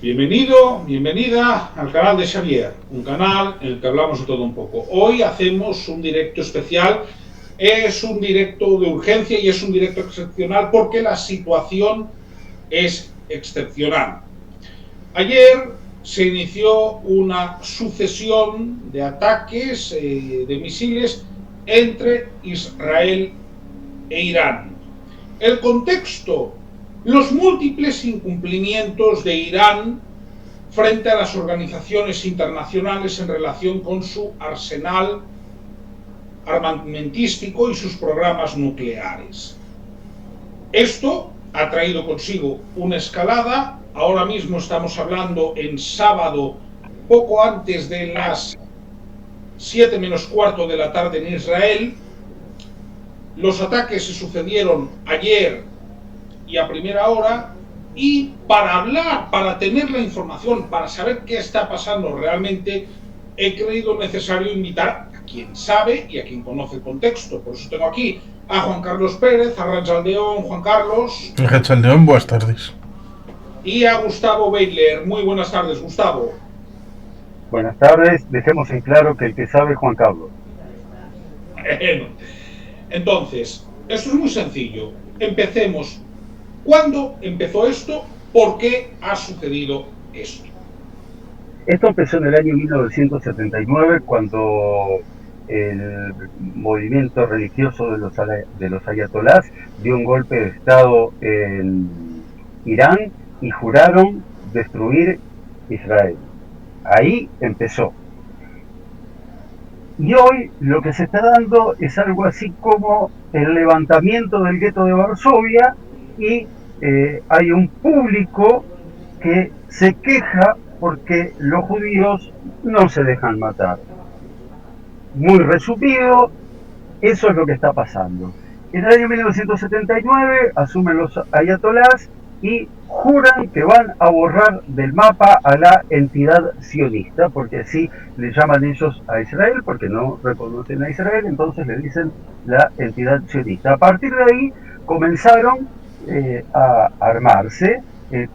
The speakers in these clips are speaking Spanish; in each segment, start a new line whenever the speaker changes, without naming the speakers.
Bienvenido, bienvenida al canal de Xavier, un canal en el que hablamos de todo un poco. Hoy hacemos un directo especial, es un directo de urgencia y es un directo excepcional porque la situación es excepcional. Ayer se inició una sucesión de ataques de misiles entre Israel e Irán. El contexto: los múltiples incumplimientos de Irán frente a las organizaciones internacionales en relación con su arsenal armamentístico y sus programas nucleares. Esto ha traído consigo una escalada. Ahora mismo estamos hablando en sábado, poco antes de las 7 menos cuarto de la tarde en Israel. Los ataques se sucedieron ayer y a primera hora, y para hablar, para tener la información, para saber qué está pasando realmente, he creído necesario invitar a quien sabe y a quien conoce el contexto. Por eso tengo aquí a Juan Carlos Pérez, a Rachaldeón. Juan Carlos.
Rachaldeón, buenas tardes.
Y a Gustavo Beidler. Muy buenas tardes, Gustavo.
Buenas tardes, dejemos en claro que el que sabe es Juan Carlos.
Entonces, esto es muy sencillo. Empecemos. ¿Cuándo empezó esto? ¿Por qué ha sucedido esto?
Esto empezó en el año 1979, cuando el movimiento religioso de los ayatolás dio un golpe de Estado en Irán y juraron destruir Israel. Ahí empezó. Y hoy lo que se está dando es algo así como el levantamiento del gueto de Varsovia, y hay un público que se queja porque los judíos no se dejan matar. Muy resumido, eso es lo que está pasando. En el año 1979 asumen los ayatolás y juran que van a borrar del mapa a la entidad sionista, porque así le llaman ellos a Israel, porque no reconocen a Israel, entonces le dicen la entidad sionista. A partir de ahí comenzaron a armarse,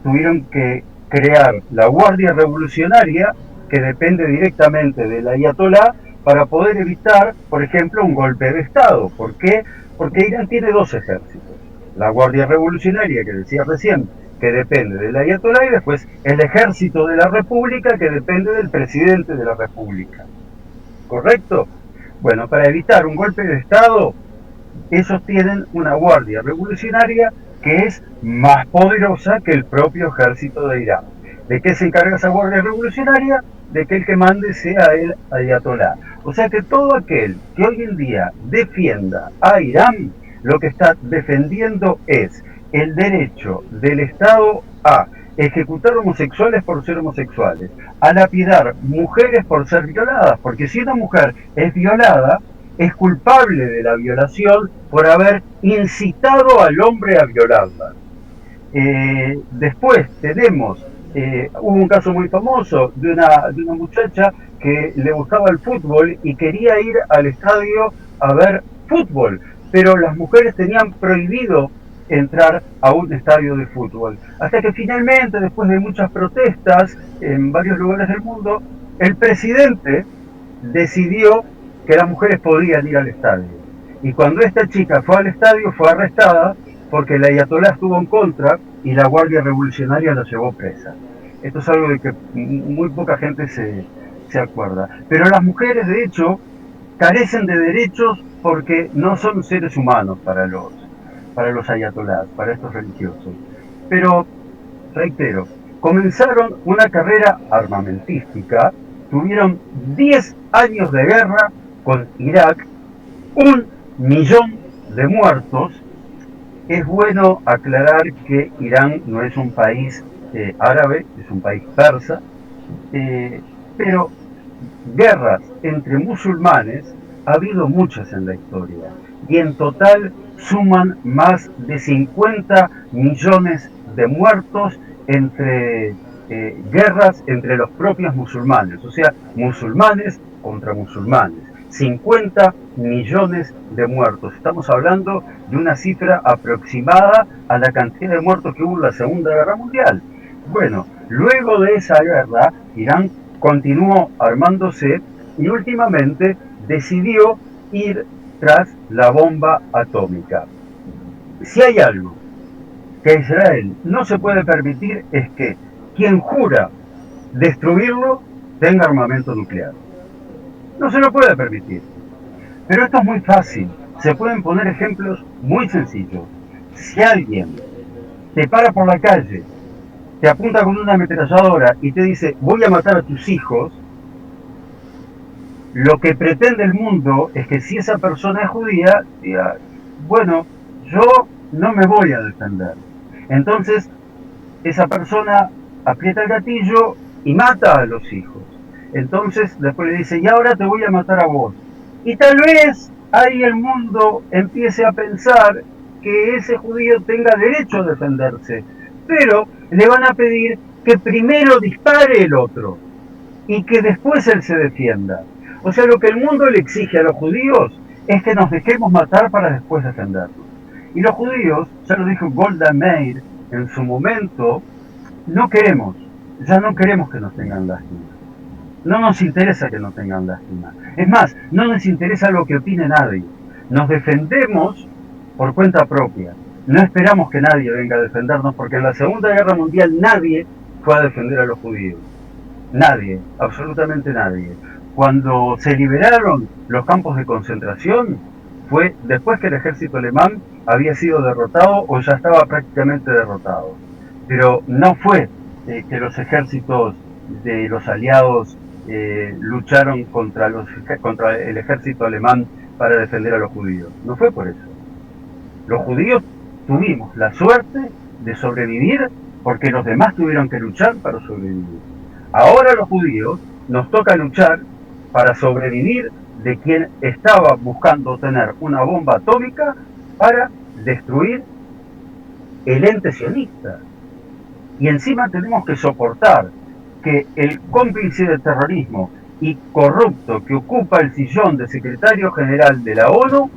tuvieron que crear la Guardia Revolucionaria, que depende directamente del ayatolá, para poder evitar, por ejemplo, un golpe de Estado. ¿Por qué? Porque Irán tiene dos ejércitos. La Guardia Revolucionaria, que decía recién, que depende del ayatolá, y después el ejército de la República, que depende del presidente de la República. ¿Correcto? Bueno, para evitar un golpe de Estado, ellos tienen una Guardia Revolucionaria que es más poderosa que el propio ejército de Irán. ¿De qué se encarga esa Guardia Revolucionaria? De que el que mande sea el ayatolá. O sea que todo aquel que hoy en día defienda a Irán, lo que está defendiendo es el derecho del Estado a ejecutar homosexuales por ser homosexuales, a lapidar mujeres por ser violadas, porque si una mujer es violada, es culpable de la violación por haber incitado al hombre a violarla. Después tenemos, hubo un caso muy famoso de una muchacha que le gustaba el fútbol y quería ir al estadio a ver fútbol, pero las mujeres tenían prohibido entrar a un estadio de fútbol. Hasta que finalmente, después de muchas protestas en varios lugares del mundo, el presidente decidió que las mujeres podían ir al estadio. Y cuando esta chica fue al estadio, fue arrestada porque el ayatolá estuvo en contra y la Guardia Revolucionaria la llevó presa. Esto es algo de que muy poca gente se acuerda. Pero las mujeres, de hecho, carecen de derechos porque no son seres humanos para los ayatolás, para estos religiosos. Pero, reitero, comenzaron una carrera armamentística, tuvieron 10 años de guerra con Irak, 1 millón de muertos. Es bueno aclarar que Irán no es un país árabe, es un país persa, pero guerras entre musulmanes ha habido muchas en la historia, y en total suman más de 50 millones de muertos entre guerras entre los propios musulmanes, o sea, musulmanes contra musulmanes. 50 millones de muertos. Estamos hablando de una cifra aproximada a la cantidad de muertos que hubo en la Segunda Guerra Mundial. Bueno, Luego de esa guerra, Irán continuó armándose y últimamente decidió ir tras la bomba atómica. Si hay algo que Israel no se puede permitir es que quien jura destruirlo tenga armamento nuclear. No se lo puede permitir. Pero esto es muy fácil. Se pueden poner ejemplos muy sencillos. Si alguien te para por la calle, te apunta con una ametralladora y te dice voy a matar a tus hijos, lo que pretende el mundo es que si esa persona es judía, diga, bueno, yo no me voy a defender. Entonces, esa persona aprieta el gatillo y mata a los hijos. Entonces, después le dice, y ahora te voy a matar a vos. Y tal vez ahí el mundo empiece a pensar que ese judío tenga derecho a defenderse, pero le van a pedir que primero dispare el otro y que después él se defienda. O sea, lo que el mundo le exige a los judíos es que nos dejemos matar para después defendernos. Y los judíos, ya lo dijo Golda Meir en su momento, no queremos, ya no queremos que nos tengan lástima. No nos interesa que nos tengan lástima. Es más, no nos interesa lo que opine nadie. Nos defendemos por cuenta propia. No esperamos que nadie venga a defendernos porque en la Segunda Guerra Mundial nadie fue a defender a los judíos. Nadie, absolutamente nadie. Cuando se liberaron los campos de concentración, fue después que el ejército alemán había sido derrotado o ya estaba prácticamente derrotado. Pero no fue que los ejércitos de los aliados lucharon contra el ejército alemán para defender a los judíos. No fue por eso. Los judíos tuvimos la suerte de sobrevivir porque los demás tuvieron que luchar para sobrevivir. Ahora los judíos nos toca luchar para sobrevivir de quien estaba buscando tener una bomba atómica para destruir el ente sionista. Y encima tenemos que soportar que el cómplice de terrorismo y corrupto que ocupa el sillón de secretario general de la ONU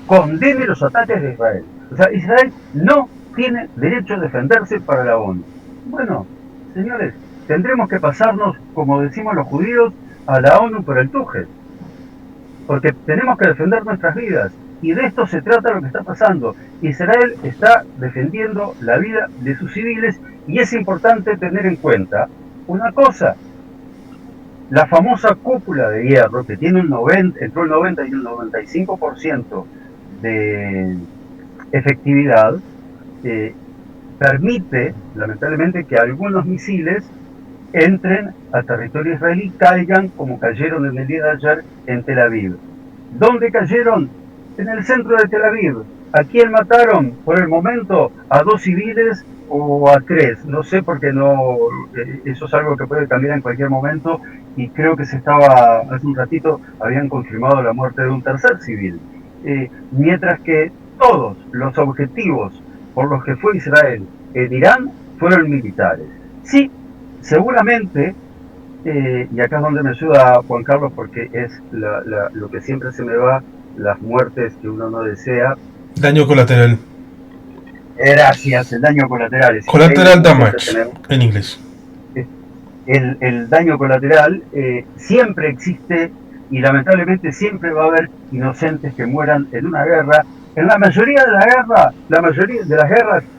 condene los ataques de Israel. O sea, Israel no tiene derecho a defenderse para la ONU. Bueno, señores, tendremos que pasarnos, como decimos los judíos, a la ONU por el tuje. Porque tenemos que defender nuestras vidas. Y de esto se trata lo que está pasando. Israel está defendiendo la vida de sus civiles y es importante tener en cuenta una cosa. La famosa cúpula de hierro, que tiene entre el 90 y el 95% de efectividad, permite, lamentablemente, que algunos misiles entren a territorio israelí, caigan como cayeron en el día de ayer en Tel Aviv. ¿Dónde cayeron? En el centro de Tel Aviv. ¿A quién mataron? Por el momento, a 2 civiles o a 3. No sé porque no, eso es algo que puede cambiar en cualquier momento y creo que hace un ratito, habían confirmado la muerte de un tercer civil. Mientras que todos los objetivos por los que fue Israel en Irán fueron militares. Sí, seguramente, y acá es donde me ayuda Juan Carlos porque es lo que siempre se me va, las muertes que uno no desea.
Daño colateral.
Gracias, el daño colateral.
Collateral damage, en inglés.
El daño colateral siempre existe y lamentablemente siempre va a haber inocentes que mueran en una guerra. En la mayoría de las guerras,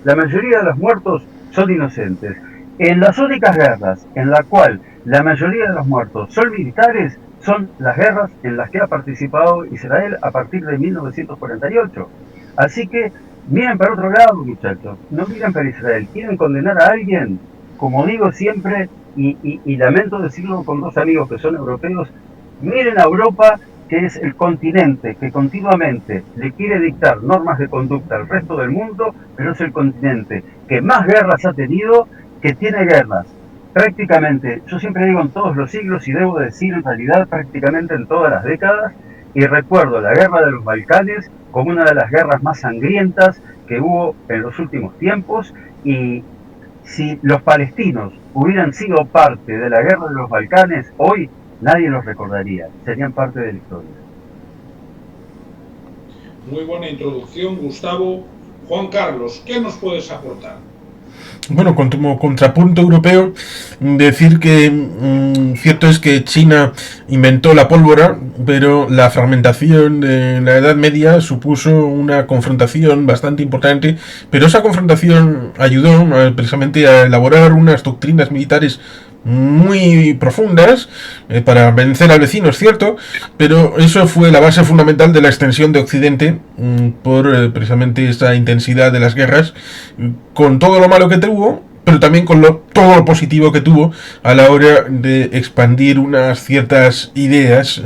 la mayoría de los muertos son inocentes. En las únicas guerras en la cual la mayoría de los muertos son militares son las guerras en las que ha participado Israel a partir de 1948. Así que miren para otro lado, muchachos, no miren para Israel. ¿Quieren condenar a alguien? Como digo siempre, y lamento decirlo con 2 amigos que son europeos, miren a Europa, que es el continente que continuamente le quiere dictar normas de conducta al resto del mundo, pero es el continente que más guerras ha tenido, que tiene guerras prácticamente, yo siempre digo en todos los siglos y debo decir en realidad prácticamente en todas las décadas, y recuerdo la guerra de los Balcanes como una de las guerras más sangrientas que hubo en los últimos tiempos, y si los palestinos hubieran sido parte de la guerra de los Balcanes, hoy nadie los recordaría, serían parte de la historia.
Muy buena introducción, Gustavo. Juan Carlos, ¿qué nos puedes aportar?
Bueno, como contrapunto europeo, decir que cierto es que China inventó la pólvora, pero la fragmentación de la Edad Media supuso una confrontación bastante importante, pero esa confrontación ayudó precisamente a elaborar unas doctrinas militares muy profundas para vencer al vecino, es cierto, pero eso fue la base fundamental de la extensión de Occidente por precisamente esa intensidad de las guerras, con todo lo malo que tuvo, pero también con todo lo positivo que tuvo a la hora de expandir unas ciertas ideas,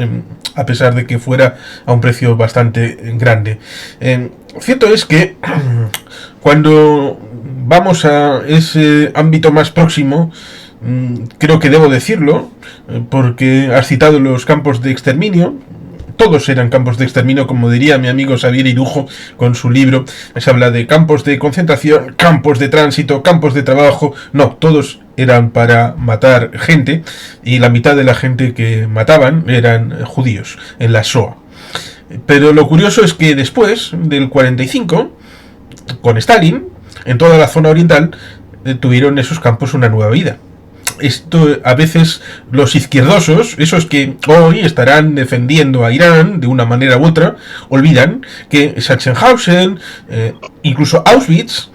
a pesar de que fuera a un precio bastante grande. Cierto es que cuando vamos a ese ámbito más próximo, creo que debo decirlo, porque has citado los campos de exterminio. Todos eran campos de exterminio, como diría mi amigo Xavier Irujo con su libro. Se habla de campos de concentración, campos de tránsito, campos de trabajo. No, todos eran para matar gente, y la mitad de la gente que mataban eran judíos en la Shoah. Pero lo curioso es que después del 45, con Stalin, en toda la zona oriental, tuvieron esos campos una nueva vida. Esto a veces los izquierdosos, esos que hoy estarán defendiendo a Irán de una manera u otra, olvidan que Sachsenhausen, incluso Auschwitz,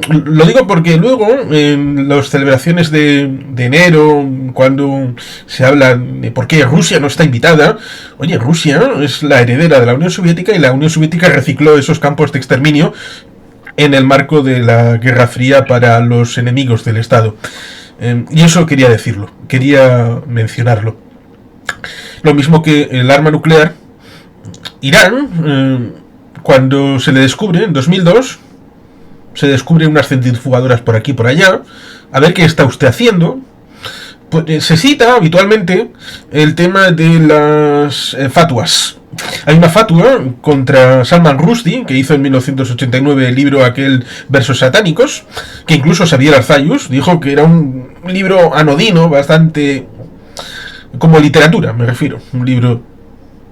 lo digo porque luego en las celebraciones de enero, cuando se habla de por qué Rusia no está invitada, oye, Rusia es la heredera de la Unión Soviética, y la Unión Soviética recicló esos campos de exterminio en el marco de la Guerra Fría para los enemigos del Estado. Y eso quería decirlo, quería mencionarlo. Lo mismo que el arma nuclear. Irán, cuando se le descubre, en 2002, se descubren unas centrifugadoras por aquí y por allá. A ver qué está usted haciendo. Pues, se cita habitualmente el tema de las fatwas. Hay una fatua contra Salman Rushdie, que hizo en 1989 el libro aquel Versos satánicos, que incluso Xavier Arzayus dijo que era un libro anodino, bastante... como literatura, me refiero. Un libro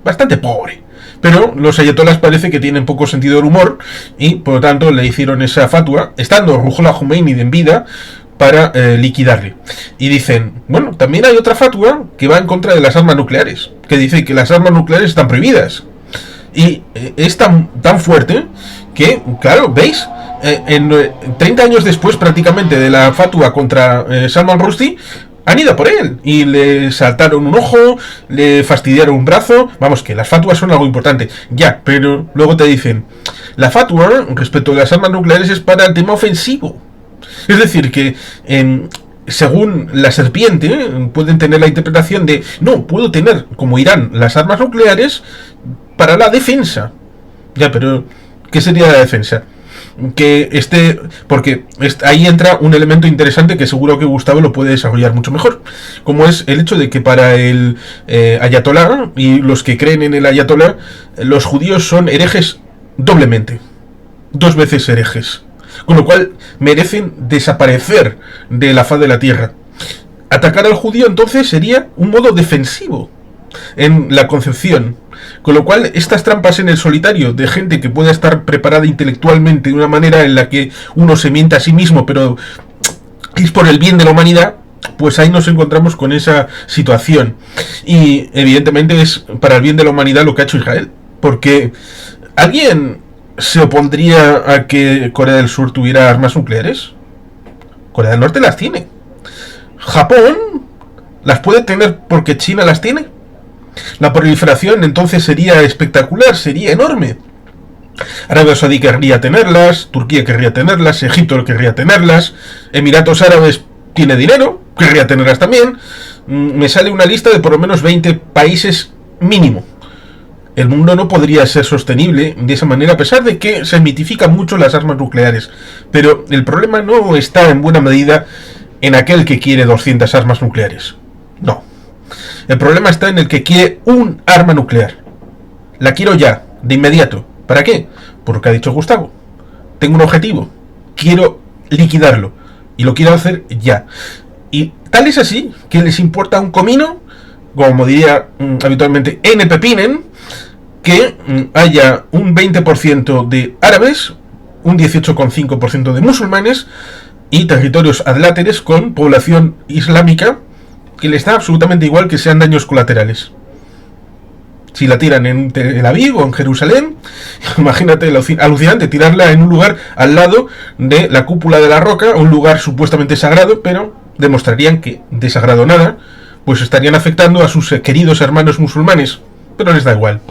bastante pobre. Pero los ayatolás parece que tienen poco sentido del humor, y por lo tanto le hicieron esa fatua, estando Ruhollah Khomeini en vida, para liquidarle. Y dicen, bueno, también hay otra fatua que va en contra de las armas nucleares, que dice que las armas nucleares están prohibidas. Y es tan fuerte que, claro, ¿veis? 30 años después prácticamente de la fatua contra Salman Rushdie, han ido por él y le saltaron un ojo, le fastidiaron un brazo. Vamos, que las fatuas son algo importante, ya, pero luego te dicen, la fatua respecto a las armas nucleares es para el tema ofensivo. Es decir, que según la serpiente pueden tener la interpretación de, no, puedo tener, como Irán, las armas nucleares para la defensa. Ya, pero ¿qué sería la defensa? Porque ahí entra un elemento interesante que seguro que Gustavo lo puede desarrollar mucho mejor, como es el hecho de que para el ayatolá y los que creen en el ayatolá, los judíos son herejes doblemente, 2 veces herejes, con lo cual merecen desaparecer de la faz de la tierra. Atacar al judío entonces sería un modo defensivo en la concepción, con lo cual estas trampas en el solitario de gente que pueda estar preparada intelectualmente de una manera en la que uno se miente a sí mismo, pero es por el bien de la humanidad, pues ahí nos encontramos con esa situación. Y evidentemente es para el bien de la humanidad lo que ha hecho Israel, porque ¿alguien se opondría a que Corea del Sur tuviera armas nucleares? Corea del Norte las tiene. Japón las puede tener porque China las tiene. La proliferación entonces sería espectacular, sería enorme. Arabia Saudí querría tenerlas, Turquía querría tenerlas, Egipto querría tenerlas, Emiratos Árabes tiene dinero, querría tenerlas también. Me sale una lista de por lo menos 20 países mínimo. El mundo no podría ser sostenible de esa manera, a pesar de que se mitifican mucho las armas nucleares. Pero el problema no está en buena medida en aquel que quiere 200 armas nucleares. No. El problema está en el que quiere un arma nuclear. La quiero ya, de inmediato. ¿Para qué? Porque ha dicho Gustavo. Tengo un objetivo. Quiero liquidarlo. Y lo quiero hacer ya. Y tal es así que les importa un comino, como diría habitualmente N. Pepinen, que haya un 20% de árabes, un 18,5% de musulmanes y territorios adláteres con población islámica que les da absolutamente igual que sean daños colaterales. Si la tiran en Tel Aviv o en Jerusalén, imagínate alucinante tirarla en un lugar al lado de la cúpula de la roca, un lugar supuestamente sagrado, pero demostrarían que de sagrado nada, pues estarían afectando a sus queridos hermanos musulmanes, pero les da igual.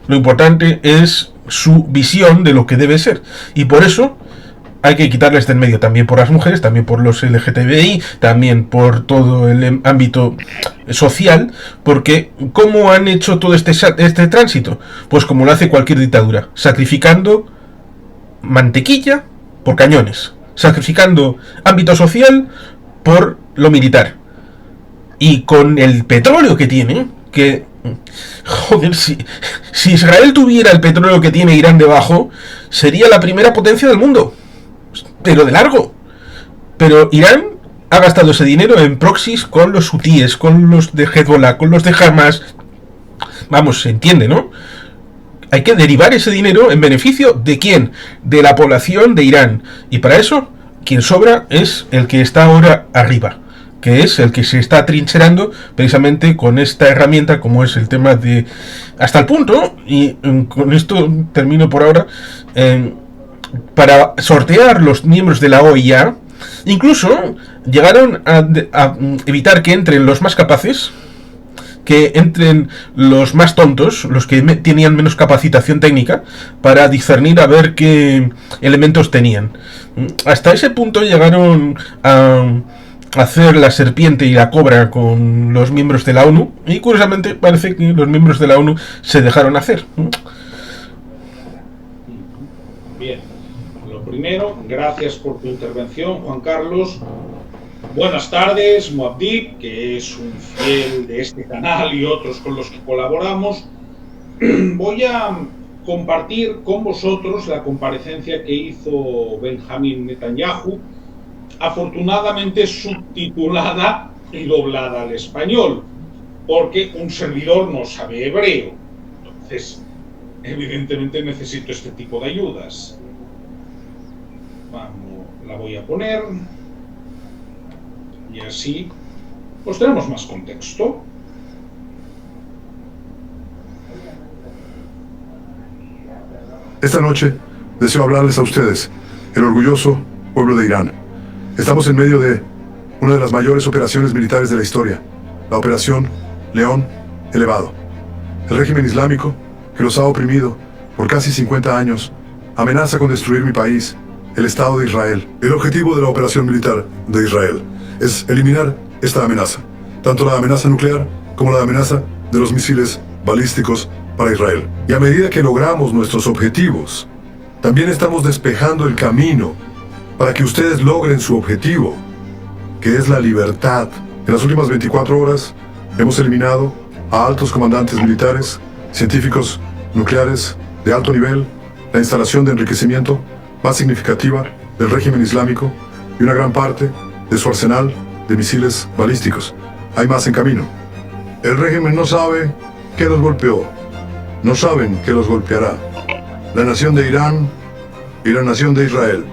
Lo importante es su visión de lo que debe ser, y por eso hay que quitarles de en medio, también por las mujeres, también por los LGTBI, también por todo el ámbito social, porque ¿cómo han hecho todo este tránsito? Pues como lo hace cualquier dictadura, sacrificando mantequilla por cañones, sacrificando ámbito social por lo militar. Y con el petróleo que tienen, que... Joder, si Israel tuviera el petróleo que tiene Irán debajo, sería la primera potencia del mundo. Pero de largo. Pero Irán ha gastado ese dinero en proxies con los hutíes, con los de Hezbollah, con los de Hamas. Vamos, se entiende, ¿no? Hay que derivar ese dinero en beneficio ¿de quién? De la población de Irán. Y para eso, quien sobra es el que está ahora arriba, que es el que se está atrincherando precisamente con esta herramienta, como es el tema de... Hasta el punto, y con esto termino por ahora, para sortear los miembros de la OIA, incluso llegaron a evitar que entren los más capaces, que entren los más tontos, los que tenían menos capacitación técnica, para discernir a ver qué elementos tenían. Hasta ese punto llegaron a hacer la serpiente y la cobra con los miembros de la ONU, y curiosamente parece que los miembros de la ONU se dejaron hacer.
Bien, lo primero, gracias por tu intervención, Juan Carlos. Buenas tardes, Muad'Dib, que es un fiel de este canal y otros con los que colaboramos. Voy a compartir con vosotros la comparecencia que hizo Benjamín Netanyahu, afortunadamente subtitulada y doblada al español, porque un servidor no sabe hebreo. Entonces, evidentemente necesito este tipo de ayudas. Vamos, la voy a poner. Y así, pues tenemos más contexto.
Esta noche deseo hablarles a ustedes, el orgulloso pueblo de Irán. Estamos en medio de una de las mayores operaciones militares de la historia, la Operación León Elevado. El régimen islámico, que los ha oprimido por casi 50 años, amenaza con destruir mi país, el Estado de Israel. El objetivo de la operación militar de Israel es eliminar esta amenaza, tanto la amenaza nuclear como la amenaza de los misiles balísticos para Israel. Y a medida que logramos nuestros objetivos, también estamos despejando el camino para que ustedes logren su objetivo, que es la libertad. En las últimas 24 horas hemos eliminado a altos comandantes militares, científicos nucleares de alto nivel, la instalación de enriquecimiento más significativa del régimen islámico y una gran parte de su arsenal de misiles balísticos. Hay más en camino. El régimen no sabe qué los golpeó. No saben qué los golpeará. La nación de Irán y la nación de Israel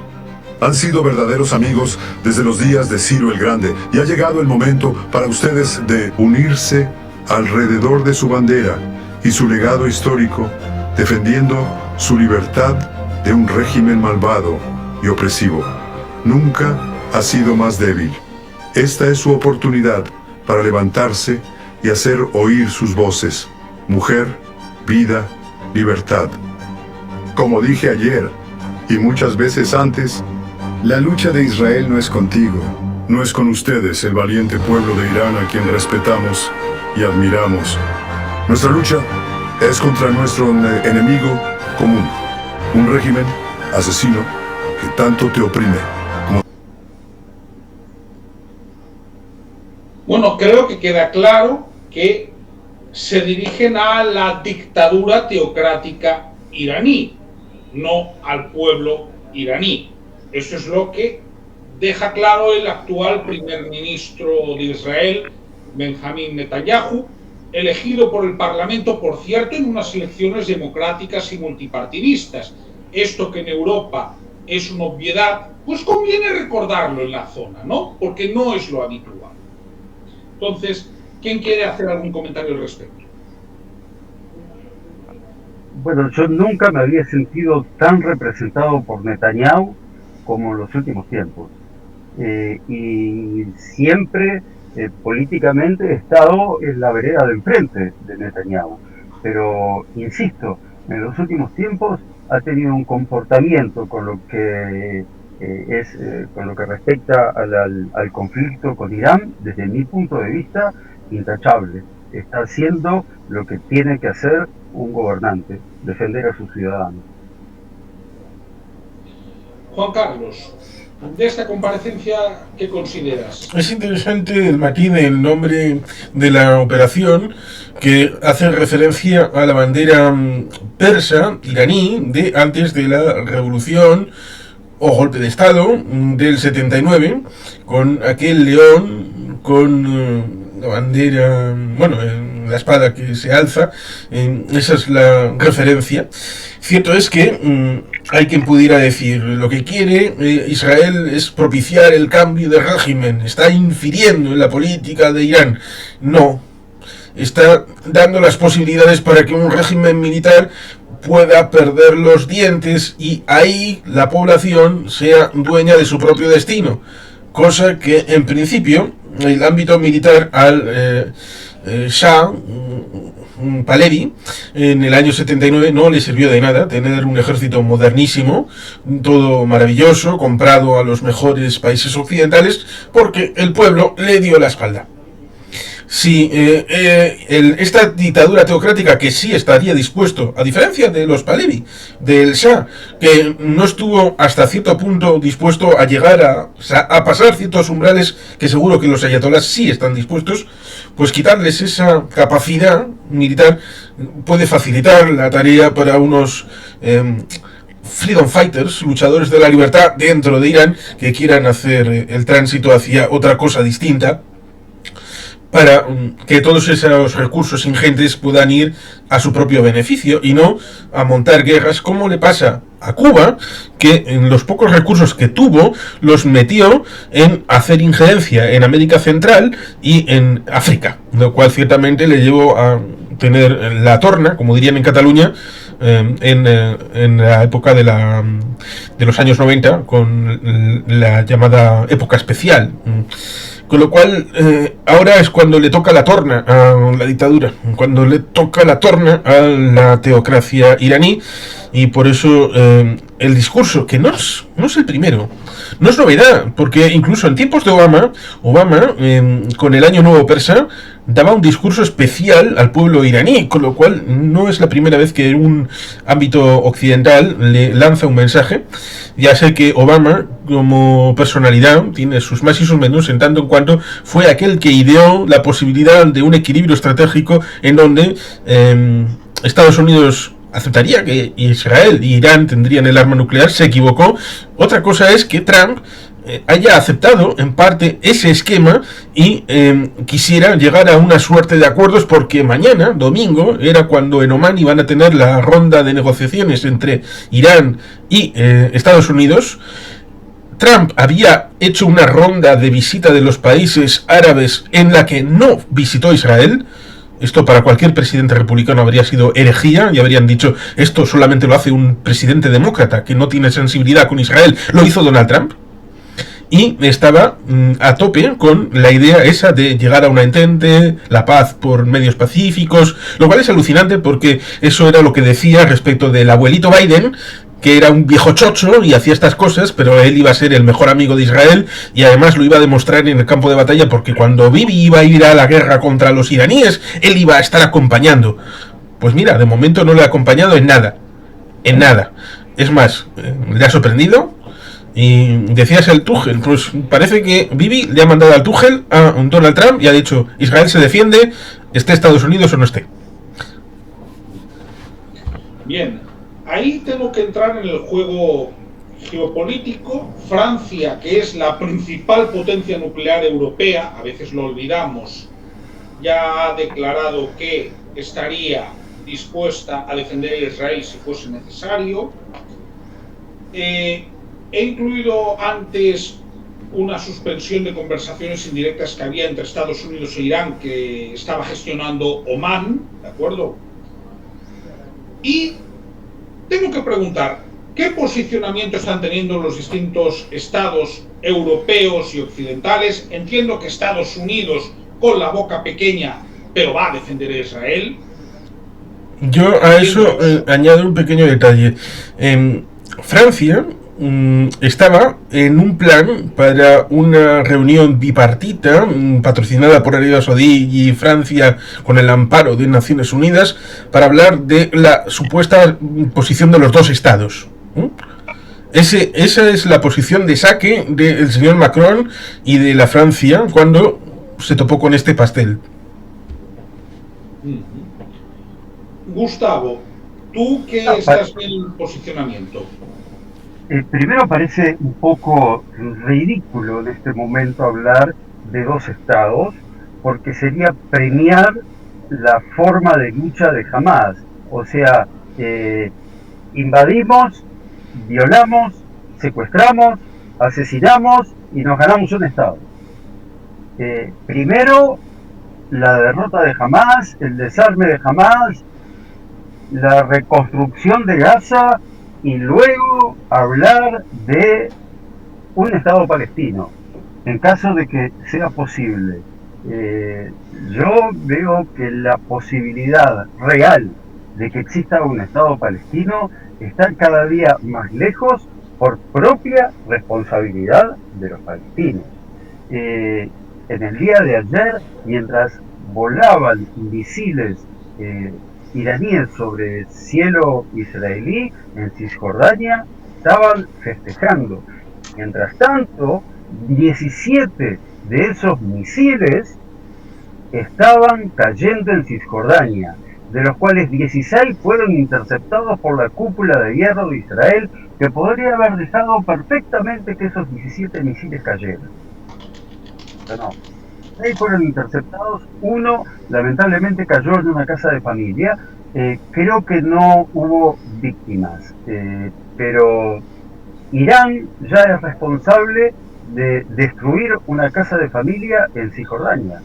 han sido verdaderos amigos desde los días de Ciro el Grande, y ha llegado el momento para ustedes de unirse alrededor de su bandera y su legado histórico, defendiendo su libertad de un régimen malvado y opresivo. Nunca ha sido más débil. Esta es su oportunidad para levantarse y hacer oír sus voces. Mujer, vida, libertad. Como dije ayer, y muchas veces antes, la lucha de Israel no es contigo, no es con ustedes, el valiente pueblo de Irán a quien respetamos y admiramos. Nuestra lucha es contra nuestro enemigo común, un régimen asesino que tanto te oprime.
Bueno, creo que queda claro que se dirigen a la dictadura teocrática iraní, no al pueblo iraní. Eso es lo que deja claro el actual primer ministro de Israel, Benjamín Netanyahu, elegido por el Parlamento, por cierto, en unas elecciones democráticas y multipartidistas. Esto que en Europa es una obviedad, pues conviene recordarlo en la zona, ¿no? Porque no es lo habitual. Entonces, ¿quién quiere hacer algún comentario al respecto?
Bueno, yo nunca me había sentido tan representado por Netanyahu como en los últimos tiempos. Y siempre políticamente he estado en la vereda de enfrente de Netanyahu. Pero, insisto, en los últimos tiempos ha tenido un comportamiento con lo que con lo que respecta al conflicto con Irán, desde mi punto de vista, intachable. Está haciendo lo que tiene que hacer un gobernante, defender a sus ciudadanos.
Juan Carlos, de esta comparecencia, ¿qué consideras?
Es interesante el matiz del nombre de la operación, que hace referencia a la bandera persa, iraní, de antes de la revolución o golpe de estado del 79, con aquel león con la bandera, bueno, la espada que se alza, esa es la referencia. Cierto es que hay quien pudiera decir, lo que quiere Israel es propiciar el cambio de régimen, está infiriendo en la política de Irán. No, está dando las posibilidades para que un régimen militar pueda perder los dientes y ahí la población sea dueña de su propio destino, cosa que en principio el ámbito militar al Shah Pahlavi en el año 79 no le sirvió de nada tener un ejército modernísimo, todo maravilloso, comprado a los mejores países occidentales, porque el pueblo le dio la espalda. Si esta dictadura teocrática, que sí estaría dispuesto, a diferencia de los Pahlavi, del Shah, que no estuvo hasta cierto punto dispuesto a llegar a pasar ciertos umbrales, que seguro que los ayatolás sí están dispuestos, pues quitarles esa capacidad militar puede facilitar la tarea para unos freedom fighters, luchadores de la libertad dentro de Irán, que quieran hacer el tránsito hacia otra cosa distinta, para que todos esos recursos ingentes puedan ir a su propio beneficio y no a montar guerras, como le pasa a Cuba, que en los pocos recursos que tuvo los metió en hacer injerencia en América Central y en África, lo cual ciertamente le llevó a tener la torna, como dirían en Cataluña, en la época de los años 90, con la llamada época especial. Con lo cual, ahora es cuando le toca la torna a la dictadura, cuando le toca la torna a la teocracia iraní, y por eso el discurso, que no es el primero, no es novedad, porque incluso en tiempos de Obama, con el Año Nuevo Persa, daba un discurso especial al pueblo iraní, con lo cual no es la primera vez que un ámbito occidental le lanza un mensaje. Ya sé que Obama, como personalidad, tiene sus más y sus menos, en tanto en cuanto fue aquel que ideó la posibilidad de un equilibrio estratégico en donde Estados Unidos aceptaría que Israel e Irán tendrían el arma nuclear. Se equivocó. Otra cosa es que Trump haya aceptado en parte ese esquema y quisiera llegar a una suerte de acuerdos, porque mañana, domingo, era cuando en Omán iban a tener la ronda de negociaciones entre Irán y Estados Unidos. Trump había hecho una ronda de visita de los países árabes en la que no visitó Israel. Esto para cualquier presidente republicano habría sido herejía, y habrían dicho, esto solamente lo hace un presidente demócrata que no tiene sensibilidad con Israel. Lo hizo Donald Trump. Y estaba a tope con la idea esa de llegar a una entente, la paz por medios pacíficos, lo cual es alucinante porque eso era lo que decía respecto del abuelito Biden, que era un viejo chocho y hacía estas cosas, pero él iba a ser el mejor amigo de Israel y además lo iba a demostrar en el campo de batalla, porque cuando Bibi iba a ir a la guerra contra los iraníes, él iba a estar acompañando. Pues mira, de momento no le ha acompañado en nada. En nada. Es más, le ha sorprendido. Y decías el Tuchel, pues parece que Bibi le ha mandado al Tuchel a Donald Trump y ha dicho, Israel se defiende, esté Estados Unidos o no esté.
Bien, ahí tengo que entrar en el juego geopolítico. Francia, que es la principal potencia nuclear europea, a veces lo olvidamos, ya ha declarado que estaría dispuesta a defender a Israel si fuese necesario. he incluido antes una suspensión de conversaciones indirectas que había entre Estados Unidos e Irán que estaba gestionando Omán, ¿de acuerdo? Y tengo que preguntar, ¿qué posicionamiento están teniendo los distintos estados europeos y occidentales? Entiendo que Estados Unidos, con la boca pequeña, pero va a defender a Israel.
Yo a eso añado un pequeño detalle. Francia estaba en un plan para una reunión bipartita patrocinada por Arabia Saudí y Francia con el amparo de Naciones Unidas para hablar de la supuesta posición de los dos estados. Esa es la posición de saque del señor Macron y de la Francia cuando se topó con este pastel.
Gustavo, ¿tú qué estás viendo en el posicionamiento?
Primero parece un poco ridículo en este momento hablar de dos estados, porque sería premiar la forma de lucha de Hamás. O sea, invadimos, violamos, secuestramos, asesinamos y nos ganamos un estado. Primero, la derrota de Hamás, el desarme de Hamás, la reconstrucción de Gaza, y luego hablar de un Estado palestino, en caso de que sea posible. Yo veo que la posibilidad real de que exista un Estado palestino está cada día más lejos por propia responsabilidad de los palestinos. En el día de ayer, mientras volaban misiles iraníes sobre cielo israelí en Cisjordania, estaban festejando. Mientras tanto, 17 de esos misiles estaban cayendo en Cisjordania, de los cuales 16 fueron interceptados por la cúpula de hierro de Israel, que podría haber dejado perfectamente que esos 17 misiles cayeran. Pero no. 6 fueron interceptados, uno lamentablemente cayó en una casa de familia. Creo que no hubo víctimas, pero Irán ya es responsable de destruir una casa de familia en Cisjordania.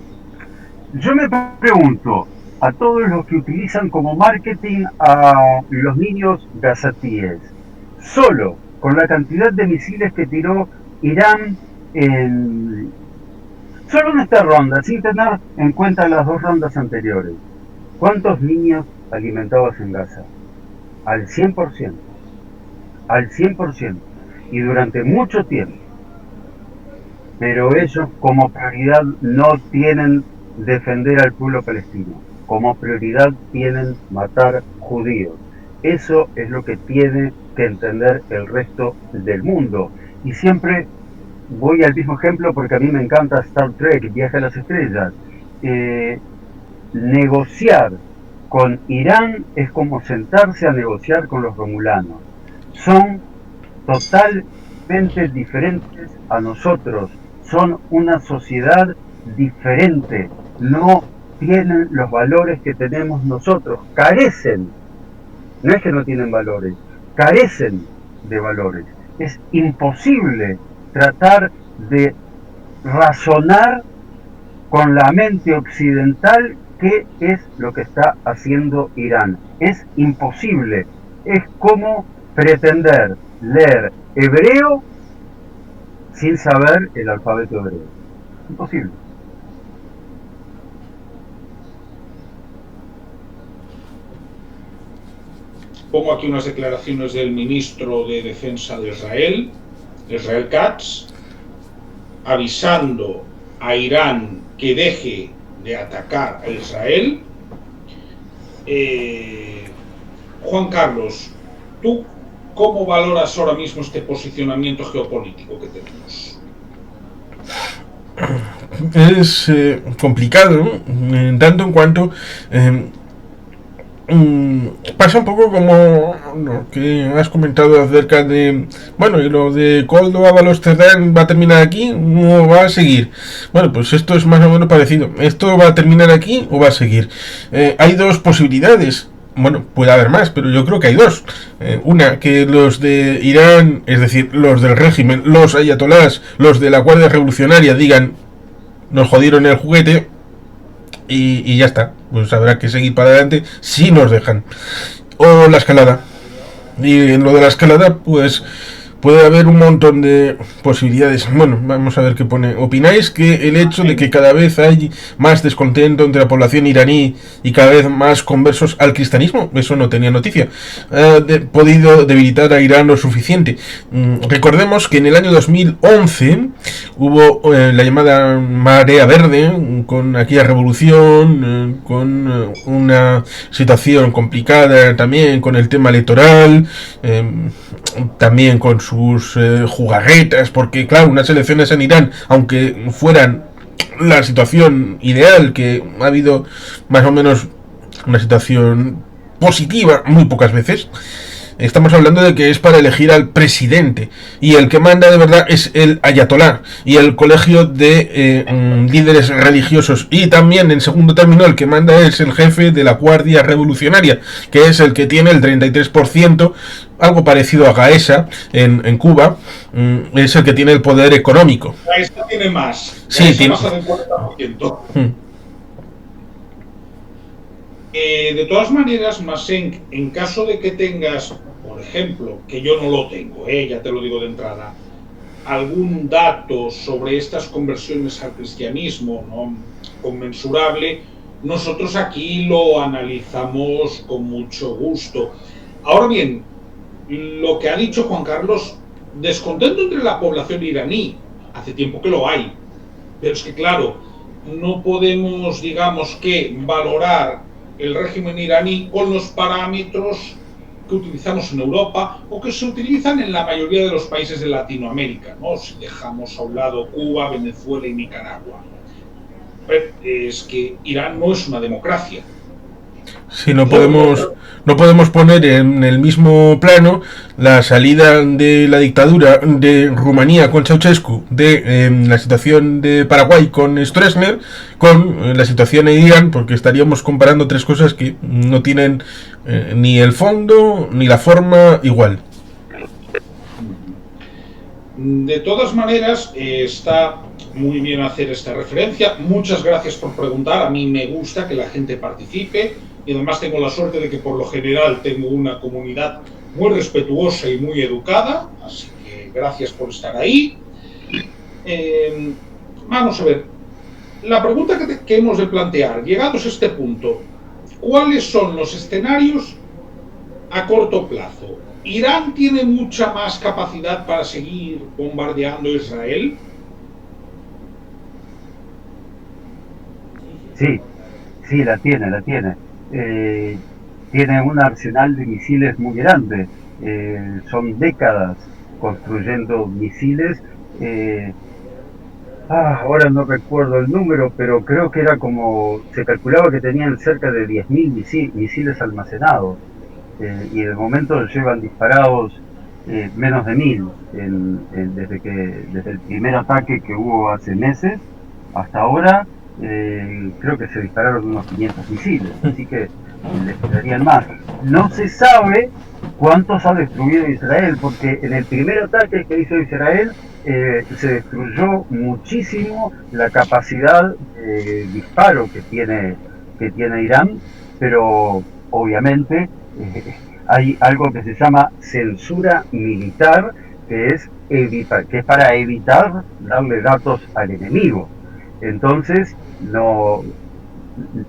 Yo me pregunto, a todos los que utilizan como marketing a los niños gazatíes, solo con la cantidad de misiles que tiró Irán solo en esta ronda, sin tener en cuenta las dos rondas anteriores, ¿cuántos niños alimentados en Gaza? Al 100%. Al 100%. Y durante mucho tiempo. Pero ellos como prioridad no tienen defender al pueblo palestino. Como prioridad tienen matar judíos. Eso es lo que tiene que entender el resto del mundo. Y siempre voy al mismo ejemplo porque a mí me encanta Star Trek, Viaje a las Estrellas. Negociar con Irán es como sentarse a negociar con los romulanos. Son totalmente diferentes a nosotros. Son una sociedad diferente. No tienen los valores que tenemos nosotros. Carecen. No es que no tienen valores. Carecen de valores. Es imposible tratar de razonar con la mente occidental qué es lo que está haciendo Irán. Es imposible. Es como pretender leer hebreo sin saber el alfabeto hebreo. Imposible.
Pongo aquí unas declaraciones del ministro de Defensa de Israel, Israel Katz, avisando a Irán que deje de atacar a Israel. Juan Carlos, ¿tú cómo valoras ahora mismo este posicionamiento geopolítico que tenemos?
Es complicado, en tanto en cuanto pasa un poco como lo que has comentado acerca de, bueno, y lo de Córdoba Baloncesto va a terminar aquí o va a seguir. Bueno, pues esto es más o menos parecido. ¿Esto va a terminar aquí o va a seguir? Hay dos posibilidades. bueno, puede haber más, pero yo creo que hay dos. Una, que los de Irán, es decir, los del régimen, los ayatolás, los de la Guardia Revolucionaria digan, nos jodieron el juguete y ya está. Pues habrá que seguir para adelante si nos dejan. O la escalada. Y en lo de la escalada, pues puede haber un montón de posibilidades. Bueno, vamos a ver qué pone. ¿Opináis que el hecho de que cada vez hay más descontento entre la población iraní y cada vez más conversos al cristianismo? Eso no tenía noticia. ¿Ha podido debilitar a Irán lo suficiente? Recordemos que en el año 2011 hubo la llamada marea verde, con aquella revolución, con una situación complicada también con el tema electoral, también con sus jugarretas, porque claro, unas elecciones en Irán, aunque fueran la situación ideal, que ha habido más o menos una situación positiva muy pocas veces, estamos hablando de que es para elegir al presidente, y el que manda de verdad es el ayatolá y el colegio de líderes religiosos, y también en segundo término el que manda es el jefe de la Guardia Revolucionaria, que es el que tiene el 33%, algo parecido a Gaesa en Cuba, es el que tiene el poder económico.
Gaesa tiene más.
Sí,
Gaesa
tiene
más del 40%. De todas maneras, Masenk, en caso de que tengas, por ejemplo, que yo no lo tengo, ya te lo digo de entrada, algún dato sobre estas conversiones al cristianismo, ¿no?, conmensurable, nosotros aquí lo analizamos con mucho gusto. Ahora bien, lo que ha dicho Juan Carlos, descontento entre la población iraní, hace tiempo que lo hay, pero es que claro, no podemos, digamos que, valorar el régimen iraní con los parámetros que utilizamos en Europa o que se utilizan en la mayoría de los países de Latinoamérica, ¿no?, si dejamos a un lado Cuba, Venezuela y Nicaragua. Es que Irán no es una democracia.
Sí, no podemos poner en el mismo plano la salida de la dictadura de Rumanía con Ceausescu, de la situación de Paraguay con Stroessner, con la situación en Irán, porque estaríamos comparando tres cosas que no tienen ni el fondo ni la forma igual.
De todas maneras, está muy bien hacer esta referencia. Muchas gracias por preguntar. A mí me gusta que la gente participe. Y además tengo la suerte de que por lo general tengo una comunidad muy respetuosa y muy educada, así que gracias por estar ahí. Vamos a ver, la pregunta que hemos de plantear, llegados a este punto, ¿cuáles son los escenarios a corto plazo? ¿Irán tiene mucha más capacidad para seguir bombardeando Israel?
Sí, la tiene. Tiene un arsenal de misiles muy grande. Son décadas construyendo misiles. Ahora no recuerdo el número, pero creo que era como, se calculaba que tenían cerca de 10.000 misiles almacenados, y de momento llevan disparados menos de 1.000 desde el primer ataque que hubo hace meses hasta ahora. Creo que se dispararon unos 500 misiles, así que les quedarían más. No se sabe cuántos ha destruido Israel, porque en el primer ataque que hizo Israel se destruyó muchísimo la capacidad de disparo que tiene Irán, pero obviamente hay algo que se llama censura militar, que es para evitar darle datos al enemigo. Entonces,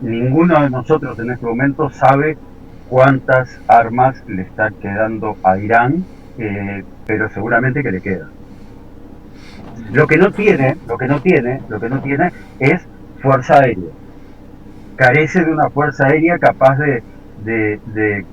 ninguno de nosotros en este momento sabe cuántas armas le está quedando a Irán, pero seguramente que le quedan. Lo que no tiene es fuerza aérea. Carece de una fuerza aérea capaz de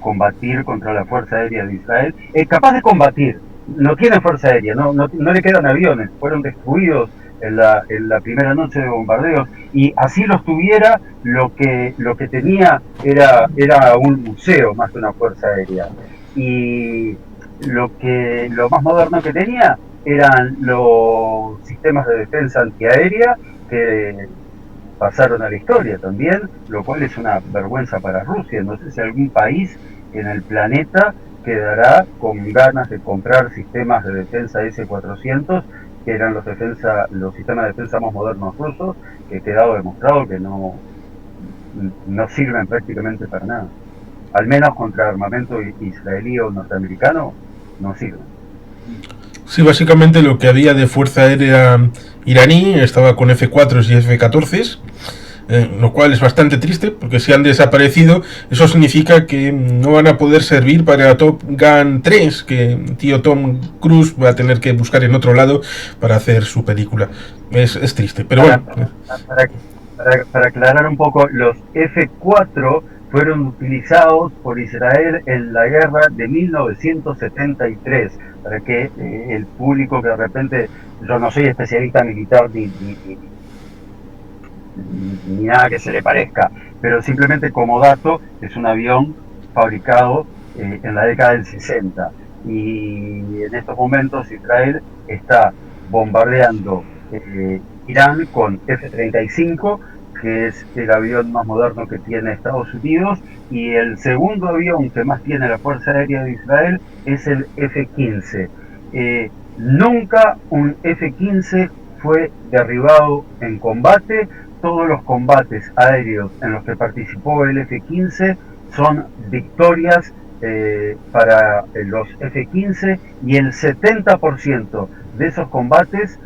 combatir contra la fuerza aérea de Israel. Es capaz de combatir, no tiene fuerza aérea, no le quedan aviones, fueron destruidos en la primera noche de bombardeos, y así los tuviera, lo que tenía era un museo más que una fuerza aérea, y lo más moderno que tenía eran los sistemas de defensa antiaérea, que pasaron a la historia también, lo cual es una vergüenza para Rusia. No sé si algún país en el planeta quedará con ganas de comprar sistemas de defensa S-400, que eran los sistemas de defensa más modernos rusos, que ha quedado demostrado que no sirven prácticamente para nada. Al menos contra armamento israelí o norteamericano, no sirven.
Sí, básicamente lo que había de fuerza aérea iraní estaba con F-4 y F-14, lo cual es bastante triste, porque si han desaparecido, eso significa que no van a poder servir para Top Gun 3, que tío Tom Cruise va a tener que buscar en otro lado para hacer su película. Es triste, pero bueno.
Para aclarar un poco, los F-4 fueron utilizados por Israel en la guerra de 1973, para que el público que de repente, yo no soy especialista militar ni nada que se le parezca, pero simplemente como dato, es un avión fabricado en la década del 60, y en estos momentos Israel está bombardeando Irán con F-35, que es el avión más moderno que tiene Estados Unidos, y el segundo avión que más tiene la Fuerza Aérea de Israel es el F-15. Nunca un F-15 fue derribado en combate. Todos los combates aéreos en los que participó el F-15 son victorias para los F-15, y el 70% de esos combates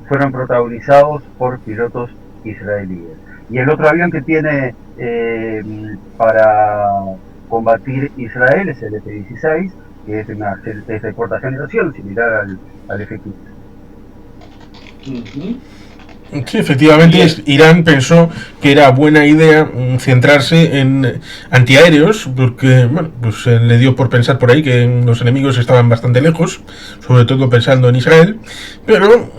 fueron protagonizados por pilotos israelíes. Y el otro avión que tiene para combatir Israel es el F-16, que es de cuarta generación, similar al F-15.
Sí, efectivamente, Irán pensó que era buena idea centrarse en antiaéreos, porque bueno, pues le dio por pensar por ahí que los enemigos estaban bastante lejos, sobre todo pensando en Israel, pero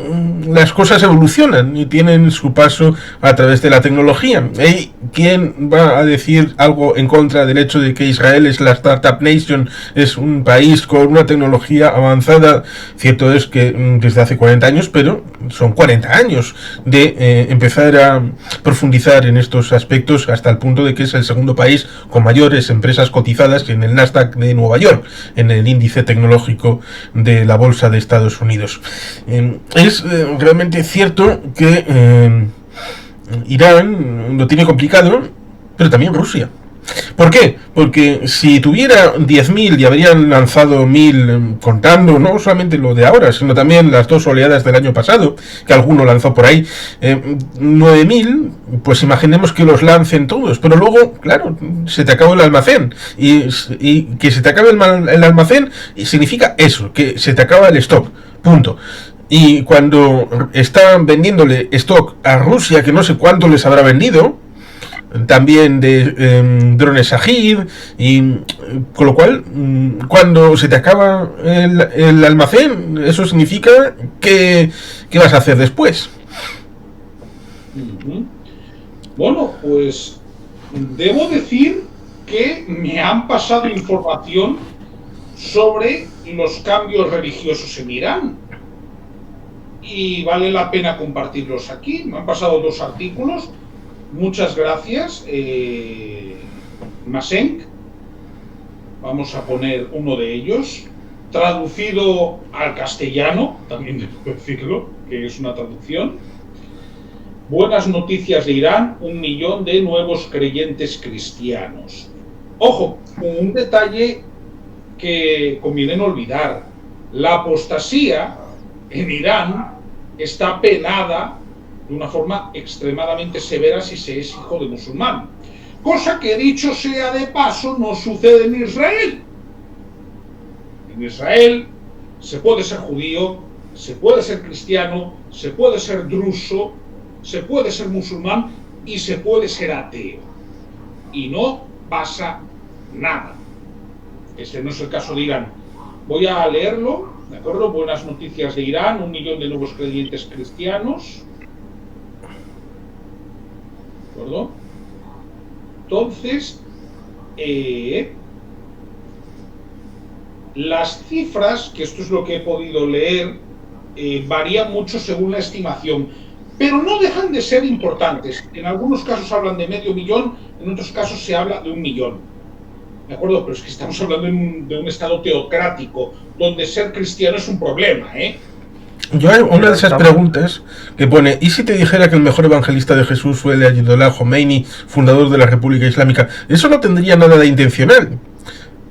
las cosas evolucionan y tienen su paso a través de la tecnología. ¿Y quién va a decir algo en contra del hecho de que Israel es la Startup Nation, es un país con una tecnología avanzada? Cierto es que desde hace 40 años, pero son 40 años de empezar a profundizar en estos aspectos, hasta el punto de que es el segundo país con mayores empresas cotizadas en el Nasdaq de Nueva York, en el índice tecnológico de la bolsa de Estados Unidos. Es realmente cierto que Irán lo tiene complicado, pero también Rusia. ¿Por qué? Porque si tuviera 10.000 y habrían lanzado 1.000, contando no solamente lo de ahora, sino también las dos oleadas del año pasado, que alguno lanzó por ahí, 9.000, pues imaginemos que los lancen todos, pero luego, claro, se te acaba el almacén, y que se te acabe el almacén significa eso, que se te acaba el stock, punto. Y cuando están vendiéndole stock a Rusia, que no sé cuánto les habrá vendido, también de drones Shahid, y con lo cual cuando se te acaba el almacén, eso significa que ¿qué vas a hacer después?
Bueno, pues debo decir que me han pasado información sobre los cambios religiosos en Irán y vale la pena compartirlos aquí. Me han pasado 2 artículos. Muchas gracias, Masenk. Vamos a poner uno de ellos, traducido al castellano, también debo decirlo, que es una traducción. Buenas noticias de Irán, 1 millón de nuevos creyentes cristianos. Ojo, con un detalle que conviene no olvidar. La apostasía en Irán está penada de una forma extremadamente severa si se es hijo de musulmán. Cosa que, dicho sea de paso, no sucede en Israel. En Israel se puede ser judío, se puede ser cristiano, se puede ser druso, se puede ser musulmán y se puede ser ateo. Y no pasa nada. Este no es el caso de Irán. Voy a leerlo, ¿de acuerdo? Buenas noticias de Irán, 1 millón de nuevos creyentes cristianos. ¿De acuerdo? Entonces, las cifras, que esto es lo que he podido leer, varían mucho según la estimación, pero no dejan de ser importantes. En algunos casos hablan de 500.000, en otros casos se habla de 1.000.000. ¿De acuerdo? Pero es que estamos hablando de un estado teocrático, donde ser cristiano es un problema, ¿eh?
Yo hay una de esas preguntas que pone: ¿y si te dijera que el mejor evangelista de Jesús fue el Ayatollah Khomeini, fundador de la República Islámica? Eso no tendría nada de intencional,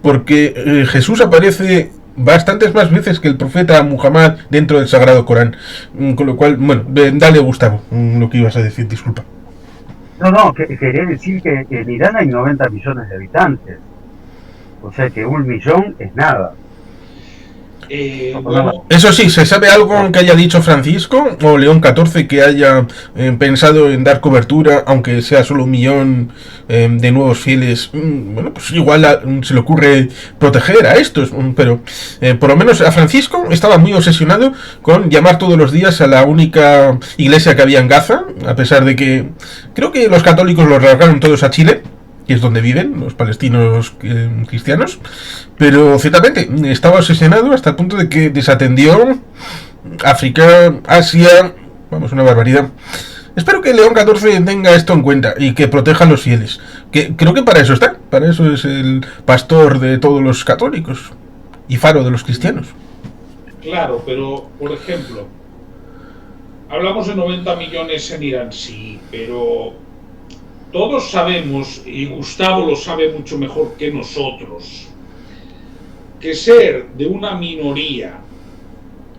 porque Jesús aparece bastantes más veces que el profeta Muhammad dentro del Sagrado Corán. Con lo cual, bueno, dale, Gustavo, lo que ibas a decir, disculpa.
No, quería decir que en Irán hay 90 millones de habitantes. O sea que 1.000.000 es nada.
Bueno,
eso sí, ¿se sabe algo que haya dicho Francisco o León XIV que haya pensado en dar cobertura, aunque sea solo 1.000.000 de nuevos fieles? Bueno, pues igual se le ocurre proteger a estos, pero por lo menos a Francisco estaba muy obsesionado con llamar todos los días a la única iglesia que había en Gaza, a pesar de que creo que los católicos los largaron todos a Chile, que es donde viven los palestinos cristianos, pero ciertamente estaba obsesionado hasta el punto de que desatendió África, Asia, vamos, una barbaridad. Espero que León XIV tenga esto en cuenta y que proteja a los fieles, que creo que para eso está, para eso es el pastor de todos los católicos y faro de los cristianos.
Claro, pero, por ejemplo, hablamos de 90 millones en Irán, sí, pero todos sabemos, y Gustavo lo sabe mucho mejor que nosotros, que ser de una minoría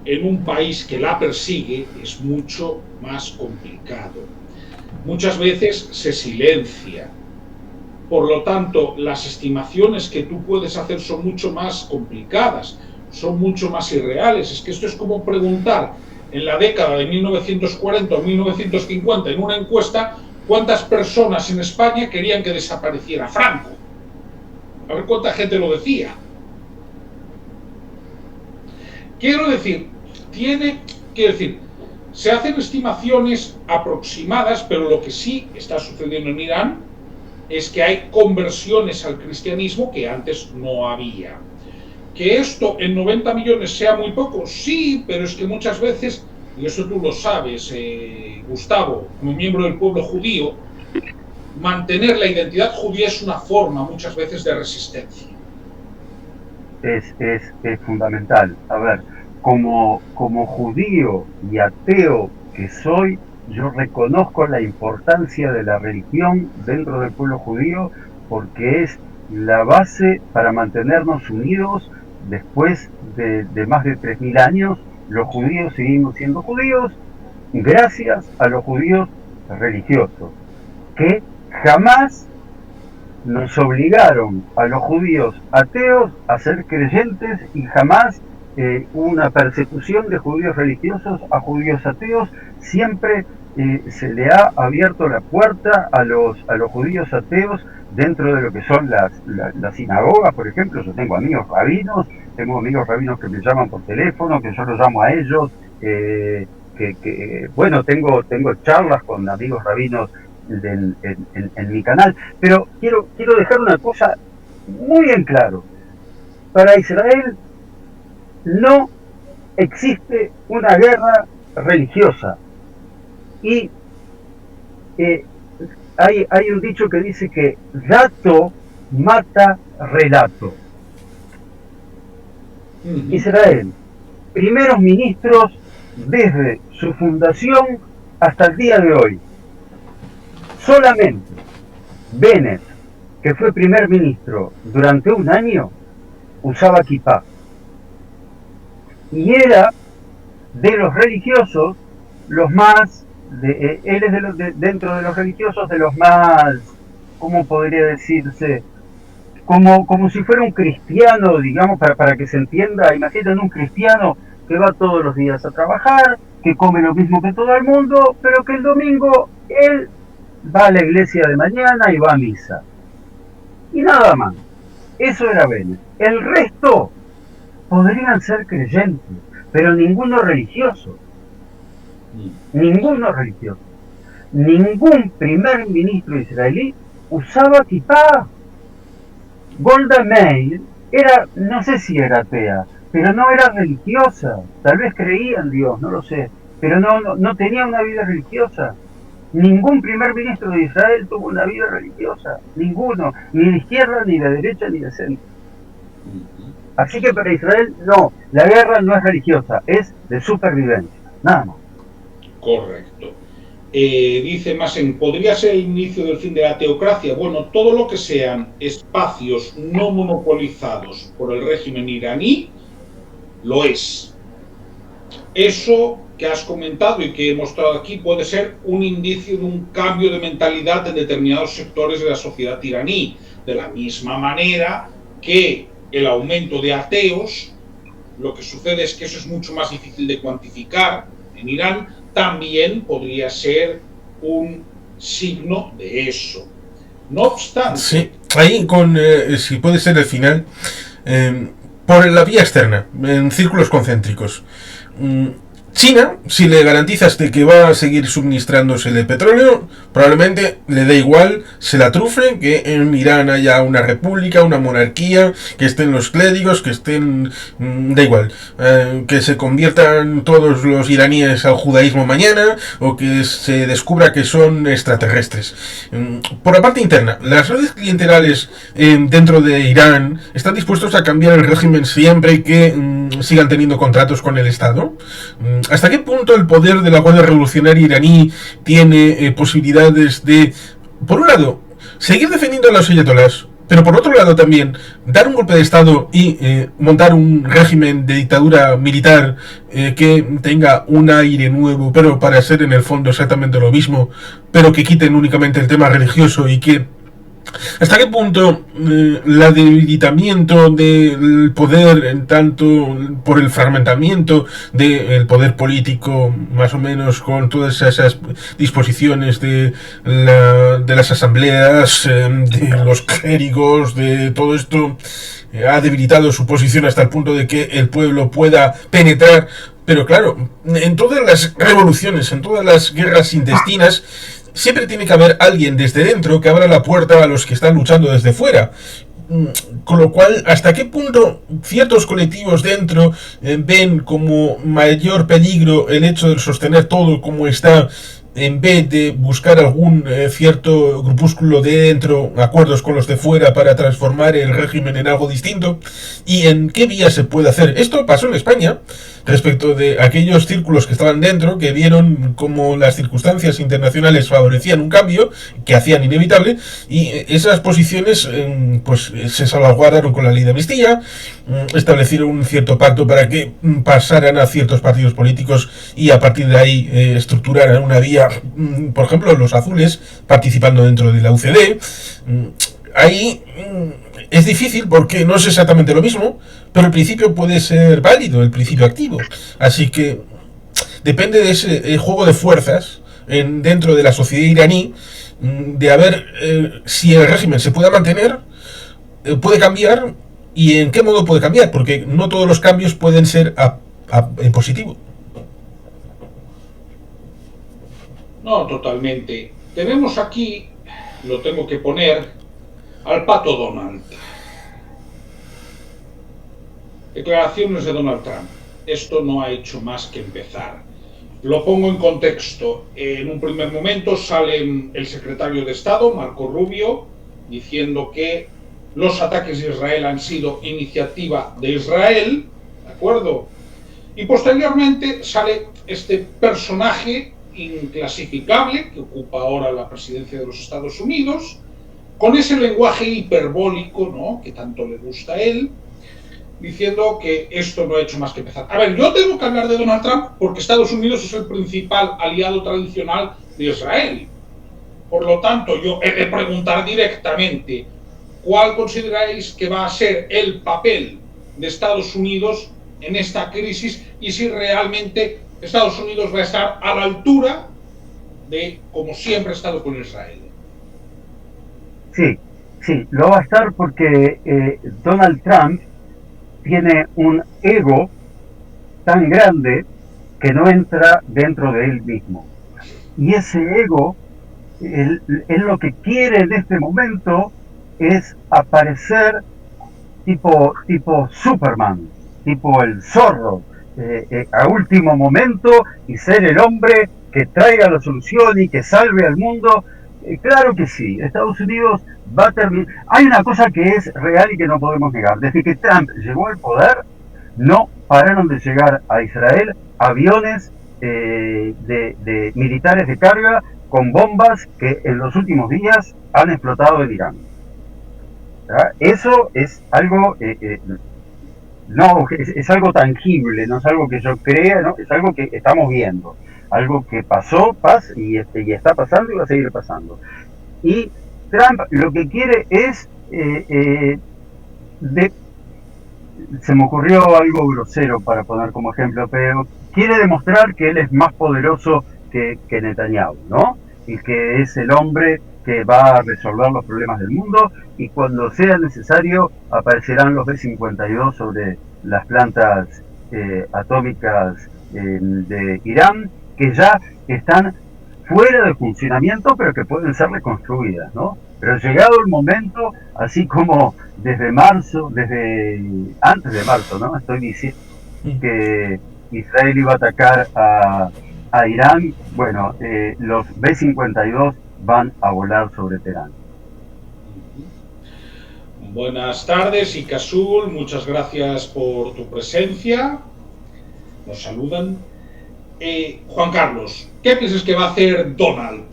en un país que la persigue es mucho más complicado. Muchas veces se silencia. Por lo tanto, las estimaciones que tú puedes hacer son mucho más complicadas, son mucho más irreales. Es que esto es como preguntar en la década de 1940 o 1950 en una encuesta ¿cuántas personas en España querían que desapareciera Franco? A ver cuánta gente lo decía. Quiero decir, se hacen estimaciones aproximadas, pero lo que sí está sucediendo en Irán es que hay conversiones al cristianismo que antes no había. Que esto en 90 millones sea muy poco, sí, pero es que muchas veces, y eso tú lo sabes, Gustavo, como miembro del pueblo judío, mantener la identidad judía es una forma muchas veces de resistencia.
Es fundamental. A ver, como judío y ateo que soy, yo reconozco la importancia de la religión dentro del pueblo judío porque es la base para mantenernos unidos después de más de 3.000 años. Los judíos seguimos siendo judíos gracias a los judíos religiosos, que jamás nos obligaron a los judíos ateos a ser creyentes y jamás una persecución de judíos religiosos a judíos ateos. Siempre se le ha abierto la puerta a los judíos ateos dentro de lo que son las sinagogas, por ejemplo. Yo tengo amigos rabinos que me llaman por teléfono, que yo los llamo a ellos, bueno, tengo charlas con amigos rabinos en mi canal, pero quiero dejar una cosa muy en claro. Para Israel no existe una guerra religiosa y hay un dicho que dice que dato mata relato. Israel, primeros ministros desde su fundación hasta el día de hoy, solamente Bennett, que fue primer ministro durante un año, usaba kipá y era de los religiosos los más él es dentro de los religiosos de los más, ¿cómo podría decirse? Como si fuera un cristiano, digamos, para que se entienda. Imaginen un cristiano que va todos los días a trabajar, que come lo mismo que todo el mundo, pero que el domingo él va a la iglesia de mañana y va a misa. Y nada más. Eso era Bennett. El resto podrían ser creyentes, pero ninguno religioso. Ninguno religioso. Ningún primer ministro israelí usaba kipá. Golda Meir era, no sé si era atea, pero no era religiosa. Tal vez creía en Dios, no lo sé. pero no tenía una vida religiosa. Ningún primer ministro de Israel tuvo una vida religiosa, ninguno, ni de izquierda, ni de derecha, ni de centro. Así que para Israel, no, la guerra no es religiosa, es de supervivencia, nada más.
Correcto. Dice Masen, ¿podría ser el inicio del fin de la teocracia? Bueno, todo lo que sean espacios no monopolizados por el régimen iraní, lo es. Eso que has comentado y que he mostrado aquí puede ser un indicio de un cambio de mentalidad en determinados sectores de la sociedad iraní, de la misma manera que el aumento de ateos, lo que sucede es que eso es mucho más difícil de cuantificar en Irán, también podría ser un signo de eso. No obstante...
Sí, ahí si puede ser el final, por la vía externa, en círculos concéntricos. China, si le garantizas de que va a seguir suministrándose de petróleo, probablemente le dé igual, se la trufe, que en Irán haya una república, una monarquía, que estén los clérigos, que estén... da igual, que se conviertan todos los iraníes al judaísmo mañana, o que se descubra que son extraterrestres. Por la parte interna, las redes clientelales dentro de Irán están dispuestos a cambiar el régimen siempre que sigan teniendo contratos con el Estado. ¿Hasta qué punto el poder de la Guardia Revolucionaria iraní tiene posibilidades de, por un lado, seguir defendiendo a los ayatolás, pero por otro lado también dar un golpe de Estado y montar un régimen de dictadura militar que tenga un aire nuevo, pero para ser en el fondo exactamente lo mismo, pero que quiten únicamente el tema religioso y que... ¿Hasta qué punto el debilitamiento del poder, en tanto por el fragmentamiento del poder político, más o menos con todas esas disposiciones de las asambleas, de los clérigos, de todo esto, ha debilitado su posición hasta el punto de que el pueblo pueda penetrar? Pero claro, en todas las revoluciones, en todas las guerras intestinas, siempre tiene que haber alguien desde dentro que abra la puerta a los que están luchando desde fuera. Con lo cual, ¿hasta qué punto ciertos colectivos dentro ven como mayor peligro el hecho de sostener todo como está, en vez de buscar algún cierto grupúsculo de dentro, acuerdos con los de fuera para transformar el régimen en algo distinto? ¿Y en qué vía se puede hacer? Esto pasó en España, respecto de aquellos círculos que estaban dentro, que vieron cómo las circunstancias internacionales favorecían un cambio que hacían inevitable, y esas posiciones pues se salvaguardaron con la ley de amnistía, establecieron un cierto pacto para que pasaran a ciertos partidos políticos y a partir de ahí estructuraran una vía, por ejemplo los azules participando dentro de la UCD. Ahí es difícil porque no es exactamente lo mismo, pero el principio puede ser válido, el principio activo. Así que depende de ese juego de fuerzas dentro de la sociedad iraní, de a ver si el régimen se puede mantener, puede cambiar y en qué modo puede cambiar, porque no todos los cambios pueden ser en positivo.
No, totalmente. Tenemos aquí, lo tengo que poner, al pato Donald. Declaraciones de Donald Trump. Esto no ha hecho más que empezar. Lo pongo en contexto. En un primer momento sale el secretario de Estado, Marco Rubio, diciendo que los ataques de Israel han sido iniciativa de Israel, ¿de acuerdo? Y posteriormente sale este personaje inclasificable que ocupa ahora la presidencia de los Estados Unidos, con ese lenguaje hiperbólico, ¿no?, que tanto le gusta a él, diciendo que esto no ha hecho más que empezar. A ver, yo tengo que hablar de Donald Trump porque Estados Unidos es el principal aliado tradicional de Israel. Por lo tanto, yo he de preguntar directamente, ¿cuál consideráis que va a ser el papel de Estados Unidos en esta crisis y si realmente Estados Unidos va a estar a la altura de como siempre ha estado con Israel?
Sí, lo va a estar porque Donald Trump tiene un ego tan grande que no entra dentro de él mismo. Y ese ego, él lo que quiere en este momento es aparecer tipo Superman, tipo el zorro, a último momento y ser el hombre que traiga la solución y que salve al mundo. Claro que sí, Estados Unidos va a terminar. Hay una cosa que es real y que no podemos negar. Desde que Trump llegó al poder, no pararon de llegar a Israel aviones de militares de carga con bombas que en los últimos días han explotado en Irán. ¿Verdad? Eso es algo, no, es algo tangible, no es algo que yo crea, ¿no? Es algo que estamos viendo, algo que pasó, y está pasando y va a seguir pasando. Y Trump lo que quiere es, se me ocurrió algo grosero para poner como ejemplo, pero quiere demostrar que él es más poderoso que Netanyahu, ¿no? Y que es el hombre que va a resolver los problemas del mundo, y cuando sea necesario aparecerán los B-52 sobre las plantas atómicas de Irán, que ya están fuera de funcionamiento, pero que pueden ser reconstruidas, ¿no? Pero llegado el momento, así como desde antes de marzo, ¿no? Estoy diciendo que Israel iba a atacar a Irán, bueno, los B-52 van a volar sobre Teherán.
Buenas tardes, Ikasul, muchas gracias por tu presencia. Nos saludan. Juan Carlos, ¿qué piensas que va a hacer Donald?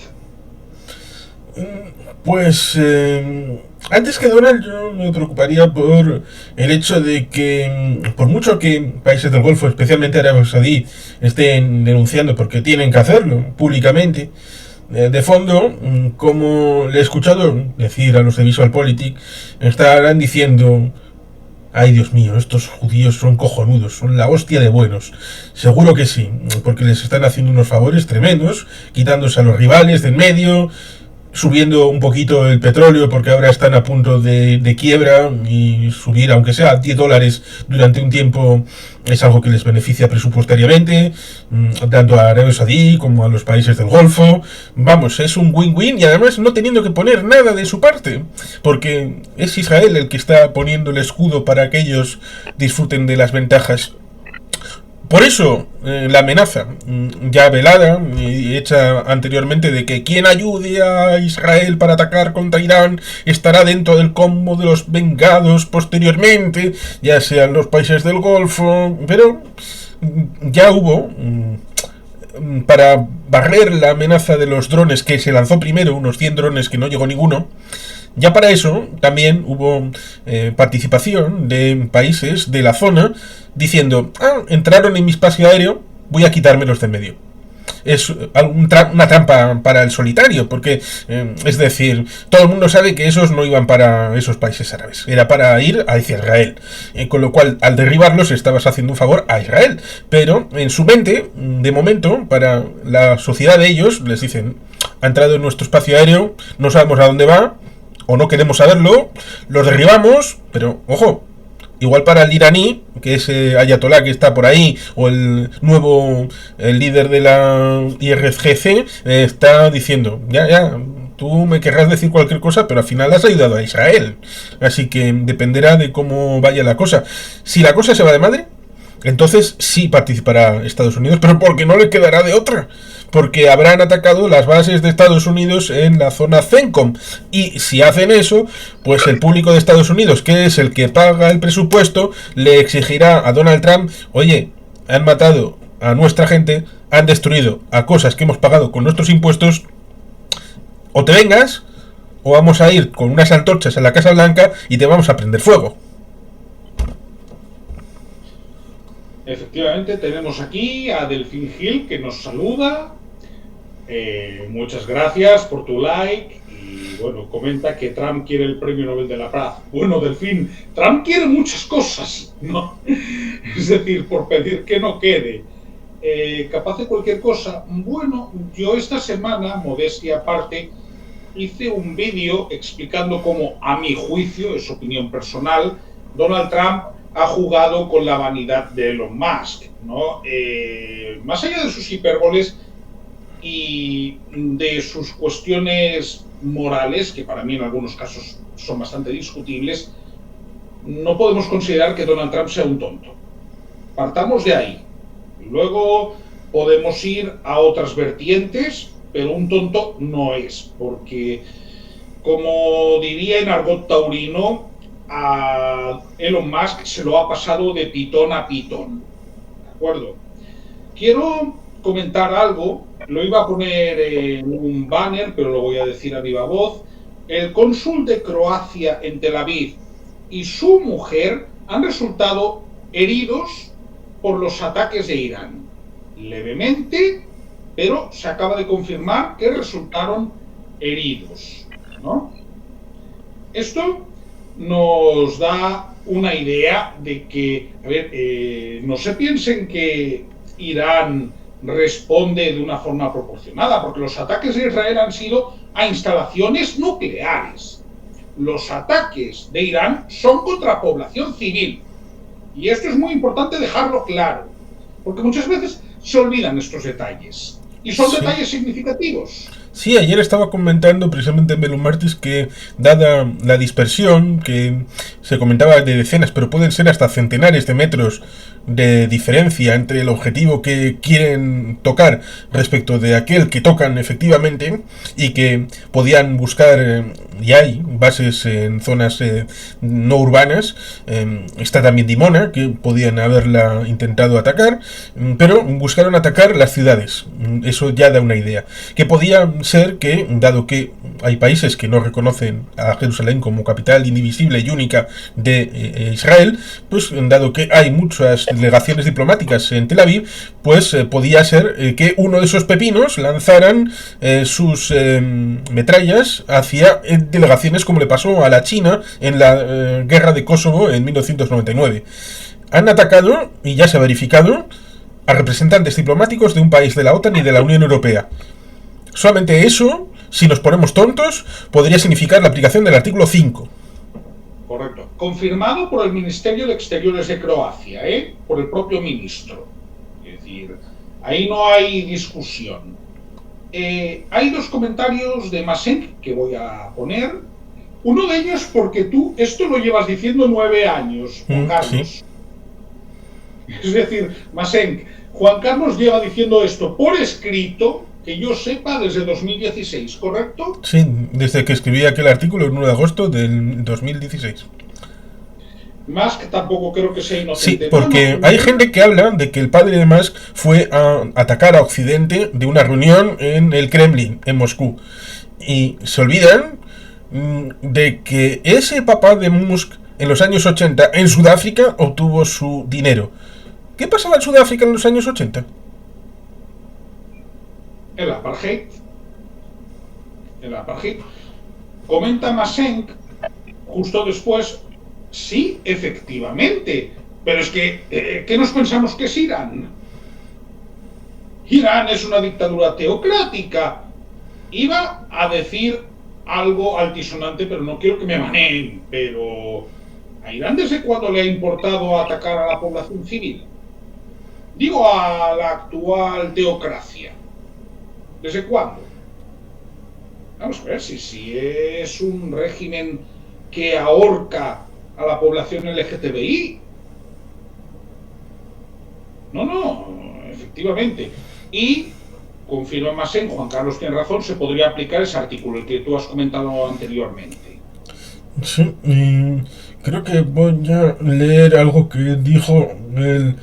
Pues antes que Donald, yo me preocuparía por el hecho de que, por mucho que países del Golfo, especialmente Arabia Saudí, estén denunciando porque tienen que hacerlo públicamente, de fondo, como le he escuchado decir a los de VisualPolitik, estarán diciendo: ay, Dios mío, estos judíos son cojonudos, son la hostia de buenos. Seguro que sí, porque les están haciendo unos favores tremendos, quitándose a los rivales de en medio, subiendo un poquito el petróleo porque ahora están a punto de quiebra, y subir aunque sea $10 durante un tiempo es algo que les beneficia presupuestariamente, tanto a Arabia Saudí como a los países del Golfo. Vamos, es un win-win, y además no teniendo que poner nada de su parte, porque es Israel el que está poniendo el escudo para que ellos disfruten de las ventajas. Por eso, la amenaza ya velada y hecha anteriormente de que quien ayude a Israel para atacar contra Irán estará dentro del combo de los vengados posteriormente, ya sean los países del Golfo, pero ya hubo, para barrer la amenaza de los drones, que se lanzó primero unos 100 drones que no llegó ninguno. Ya para eso también hubo participación de países de la zona diciendo: entraron en mi espacio aéreo, voy a quitármelos de en medio. Es una trampa para el solitario, porque es decir, todo el mundo sabe que esos no iban para esos países árabes, era para ir hacia Israel, con lo cual al derribarlos estabas haciendo un favor a Israel, pero en su mente, de momento, para la sociedad de ellos, les dicen: ha entrado en nuestro espacio aéreo, no sabemos a dónde va, o no queremos saberlo, los derribamos, pero ojo, igual para el iraní, que es Ayatollah que está por ahí, o el líder de la IRGC, está diciendo: ya, tú me querrás decir cualquier cosa, pero al final has ayudado a Israel. Así que dependerá de cómo vaya la cosa. Si la cosa se va de madre, entonces sí participará Estados Unidos, pero porque no le quedará de otra, porque habrán atacado las bases de Estados Unidos en la zona CENTCOM, y si hacen eso, pues el público de Estados Unidos, que es el que paga el presupuesto, le exigirá a Donald Trump: oye, han matado a nuestra gente, han destruido a cosas que hemos pagado con nuestros impuestos, o te vengas, o vamos a ir con unas antorchas a la Casa Blanca y te vamos a prender fuego.
Efectivamente, tenemos aquí a Delfín Gil, que nos saluda. Muchas gracias por tu like. Y bueno, comenta que Trump quiere el Premio Nobel de la Paz. Bueno, Delfín, Trump quiere muchas cosas, ¿no? Es decir, por pedir que no quede, capaz de cualquier cosa. Bueno, yo esta semana, modestia aparte, hice un vídeo explicando cómo, a mi juicio, es opinión personal, Donald Trump ha jugado con la vanidad de Elon Musk, ¿no? Más allá de sus hipérboles y de sus cuestiones morales, que para mí en algunos casos son bastante discutibles, no podemos considerar que Donald Trump sea un tonto. Partamos de ahí. Luego podemos ir a otras vertientes, pero un tonto no es, porque, como diría en argot taurino, a Elon Musk se lo ha pasado de pitón a pitón. ¿De acuerdo? Quiero comentar algo, lo iba a poner en un banner, pero lo voy a decir a viva voz. El cónsul de Croacia en Tel Aviv y su mujer han resultado heridos por los ataques de Irán. Levemente, pero se acaba de confirmar que resultaron heridos, ¿no? Esto nos da una idea de que, a ver, no se piensen que Irán responde de una forma proporcionada, porque los ataques de Israel han sido a instalaciones nucleares. Los ataques de Irán son contra población civil. Y esto es muy importante dejarlo claro, porque muchas veces se olvidan estos detalles. Y son detalles significativos.
Sí, ayer estaba comentando precisamente en Belum Martis que, dada la dispersión, que se comentaba de decenas, pero pueden ser hasta centenares de metros de diferencia entre el objetivo que quieren tocar respecto de aquel que tocan efectivamente, y que podían buscar, y hay bases en zonas no urbanas, está también Dimona, que podían haberla intentado atacar, pero buscaron atacar las ciudades. Eso ya da una idea. Que podía ser que, dado que hay países que no reconocen a Jerusalén como capital indivisible y única de Israel, pues dado que hay muchas delegaciones diplomáticas en Tel Aviv, pues podía ser que uno de esos pepinos lanzaran sus metrallas hacia delegaciones, como le pasó a la China en la guerra de Kosovo en 1999. Han atacado, y ya se ha verificado, a representantes diplomáticos de un país de la OTAN y de la Unión Europea. Solamente eso, si nos ponemos tontos, podría significar la aplicación del artículo 5.
Correcto. Confirmado por el Ministerio de Exteriores de Croacia, por el propio ministro. Es decir, ahí no hay discusión. Hay dos comentarios de Masenk que voy a poner. Uno de ellos porque tú esto lo llevas diciendo 9 años, Juan Carlos.
Sí.
Es decir, Masenk, Juan Carlos lleva diciendo esto por escrito, que yo sepa, desde 2016, ¿correcto?
Sí, desde que escribí aquel artículo el 1 de agosto del 2016.
Musk tampoco creo que sea inocente.
Sí, porque hay gente que habla de que el padre de Musk fue a atacar a Occidente de una reunión en el Kremlin, en Moscú. Y se olvidan de que ese papá de Musk en los años 80 en Sudáfrica obtuvo su dinero. ¿Qué pasaba en Sudáfrica en los años 80?
El apartheid. El apartheid. Comenta Masenk justo después, sí, efectivamente, pero es que, ¿qué nos pensamos que es Irán? Irán es una dictadura teocrática. Iba a decir algo altisonante, pero no quiero que me maneen, pero ¿a Irán desde cuándo le ha importado atacar a la población civil? Digo, a la actual teocracia. ¿Desde cuándo? Vamos a ver, si es un régimen que ahorca a la población LGTBI. No, efectivamente. Y, confirma más en Juan Carlos tiene razón, se podría aplicar ese artículo, el que tú has comentado anteriormente.
Sí, creo que voy a leer algo que dijo el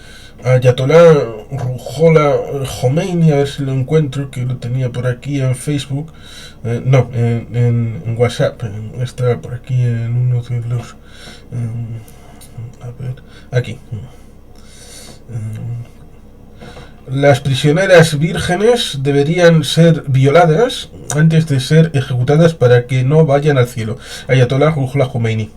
Ayatollah Ruhollah Khomeini, a ver si lo encuentro, que lo tenía por aquí en Facebook, no, en WhatsApp, está por aquí en uno de los, a ver, aquí. Las prisioneras vírgenes deberían ser violadas antes de ser ejecutadas para que no vayan al cielo. Ayatollah Ruhollah Khomeini.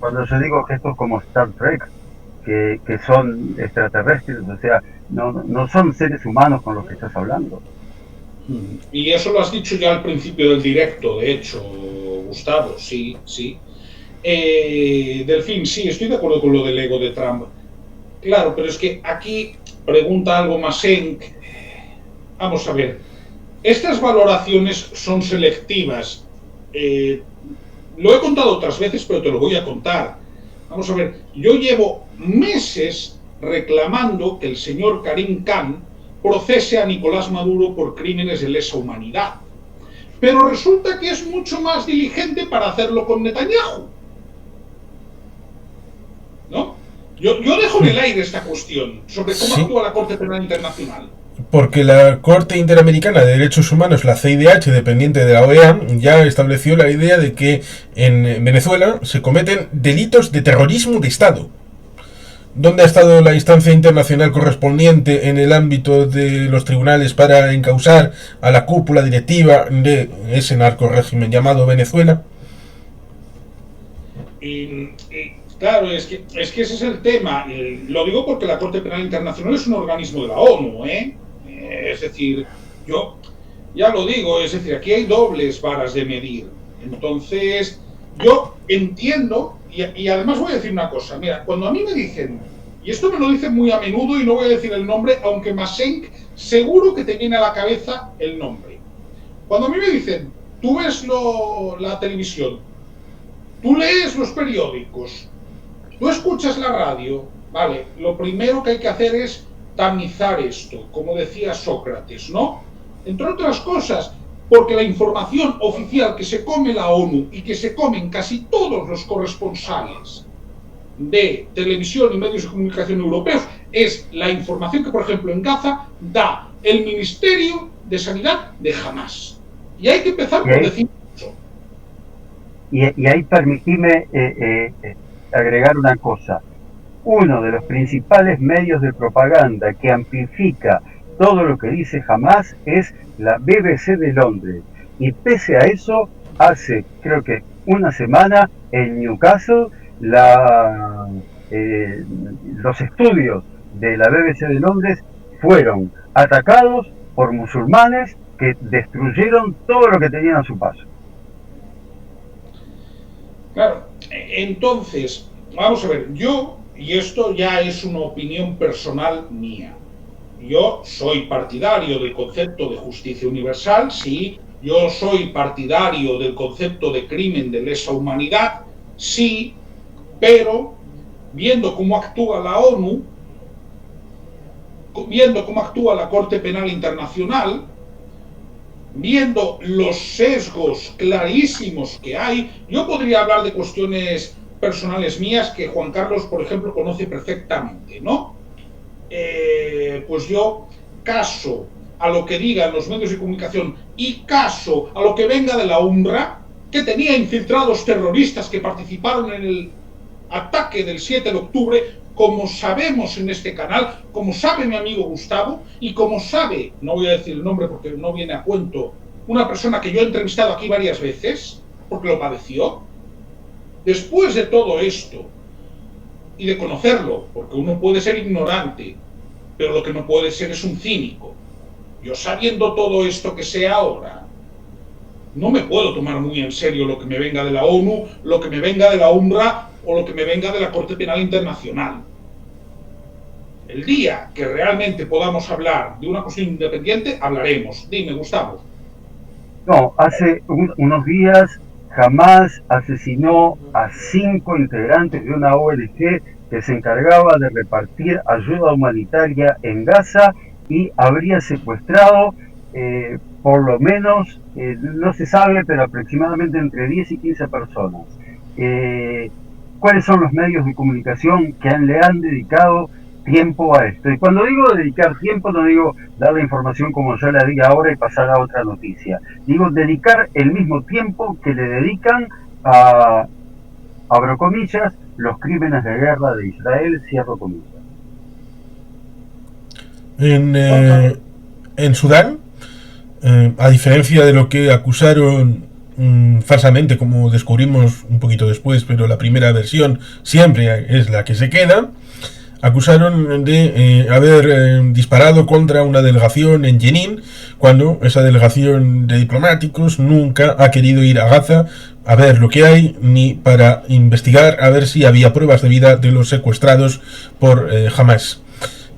Cuando yo digo que esto es como Star Trek, que son extraterrestres, o sea, no son seres humanos con los que estás hablando.
Y eso lo has dicho ya al principio del directo, de hecho, Gustavo, sí. Delfín, sí, estoy de acuerdo con lo del ego de Trump. Claro, pero es que aquí pregunta algo Masenk. Vamos a ver, estas valoraciones son selectivas. Lo he contado otras veces, pero te lo voy a contar. Vamos a ver, yo llevo meses reclamando que el señor Karim Khan procese a Nicolás Maduro por crímenes de lesa humanidad. Pero resulta que es mucho más diligente para hacerlo con Netanyahu, ¿no? Yo dejo en el aire esta cuestión sobre cómo actúa la Corte Penal Internacional.
Porque la Corte Interamericana de Derechos Humanos, la CIDH, dependiente de la OEA, ya estableció la idea de que en Venezuela se cometen delitos de terrorismo de Estado. ¿Dónde ha estado la instancia internacional correspondiente en el ámbito de los tribunales para encausar a la cúpula directiva de ese narcorrégimen llamado Venezuela?
Claro, es que ese es el tema. Lo digo porque la Corte Penal Internacional es un organismo de la ONU, ¿eh? Es decir, yo ya lo digo, es decir, aquí hay dobles varas de medir. Entonces, yo entiendo, y además voy a decir una cosa. Mira, cuando a mí me dicen, y esto me lo dicen muy a menudo y no voy a decir el nombre, aunque Masenk seguro que te viene a la cabeza el nombre. Cuando a mí me dicen, tú ves la televisión, tú lees los periódicos, tú escuchas la radio, vale, lo primero que hay que hacer es tamizar esto, como decía Sócrates, ¿no? Entre otras cosas, porque la información oficial que se come la ONU y que se comen casi todos los corresponsales de televisión y medios de comunicación europeos es la información que, por ejemplo, en Gaza da el Ministerio de Sanidad de Hamás. Y hay que empezar por decir eso.
Y ahí permitime agregar una cosa. Uno de los principales medios de propaganda que amplifica todo lo que dice Hamás es la BBC de Londres. Y pese a eso, hace creo que una semana en Newcastle los estudios de la BBC de Londres fueron atacados por musulmanes que destruyeron todo lo que tenían a su paso.
Claro, entonces, vamos a ver, y esto ya es una opinión personal mía, yo soy partidario del concepto de justicia universal, sí, yo soy partidario del concepto de crimen de lesa humanidad, sí, pero viendo cómo actúa la ONU, viendo cómo actúa la Corte Penal Internacional, viendo los sesgos clarísimos que hay, yo podría hablar de cuestiones personales mías que Juan Carlos, por ejemplo, conoce perfectamente, ¿no? Pues yo caso a lo que digan los medios de comunicación y caso a lo que venga de la UNRWA, que tenía infiltrados terroristas que participaron en el ataque del 7 de octubre, como sabemos en este canal, como sabe mi amigo Gustavo, y como sabe, no voy a decir el nombre porque no viene a cuento, una persona que yo he entrevistado aquí varias veces, porque lo padeció. Después de todo esto, y de conocerlo, porque uno puede ser ignorante, pero lo que no puede ser es un cínico. Yo sabiendo todo esto que sé ahora, no me puedo tomar muy en serio lo que me venga de la ONU, lo que me venga de la UNRWA o lo que me venga de la Corte Penal Internacional. El día que realmente podamos hablar de una cuestión independiente, hablaremos. Dime, Gustavo.
No, hace unos días Hamás asesinó a 5 integrantes de una ONG que se encargaba de repartir ayuda humanitaria en Gaza y habría secuestrado por lo menos, no se sabe, pero aproximadamente entre 10 y 15 personas. ¿Cuáles son los medios de comunicación que le han dedicado tiempo a esto? Y cuando digo dedicar tiempo, no digo dar la información como yo la diga ahora y pasar a otra noticia. Digo dedicar el mismo tiempo que le dedican a, abro comillas, los crímenes de guerra de Israel, cierro comillas.
En Sudán, a diferencia de lo que acusaron falsamente, como descubrimos un poquito después, pero la primera versión siempre es la que se queda, acusaron de haber disparado contra una delegación en Jenin, cuando esa delegación de diplomáticos nunca ha querido ir a Gaza a ver lo que hay, ni para investigar a ver si había pruebas de vida de los secuestrados por Hamás.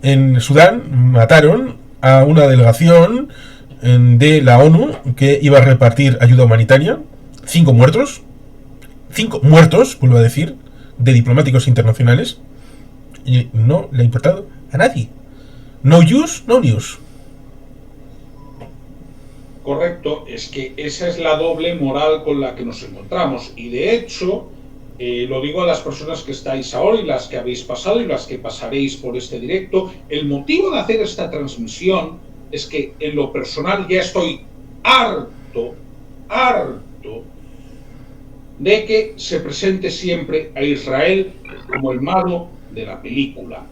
En Sudán mataron a una delegación de la ONU que iba a repartir ayuda humanitaria, 5 muertos, 5 muertos, vuelvo a decir, de diplomáticos internacionales, y no le ha importado a nadie. No use, no news.
Correcto, es que esa es la doble moral con la que nos encontramos. Y de hecho, lo digo a las personas que estáis ahora y las que habéis pasado y las que pasaréis por este directo, el motivo de hacer esta transmisión es que en lo personal ya estoy harto de que se presente siempre a Israel como el malo de la película.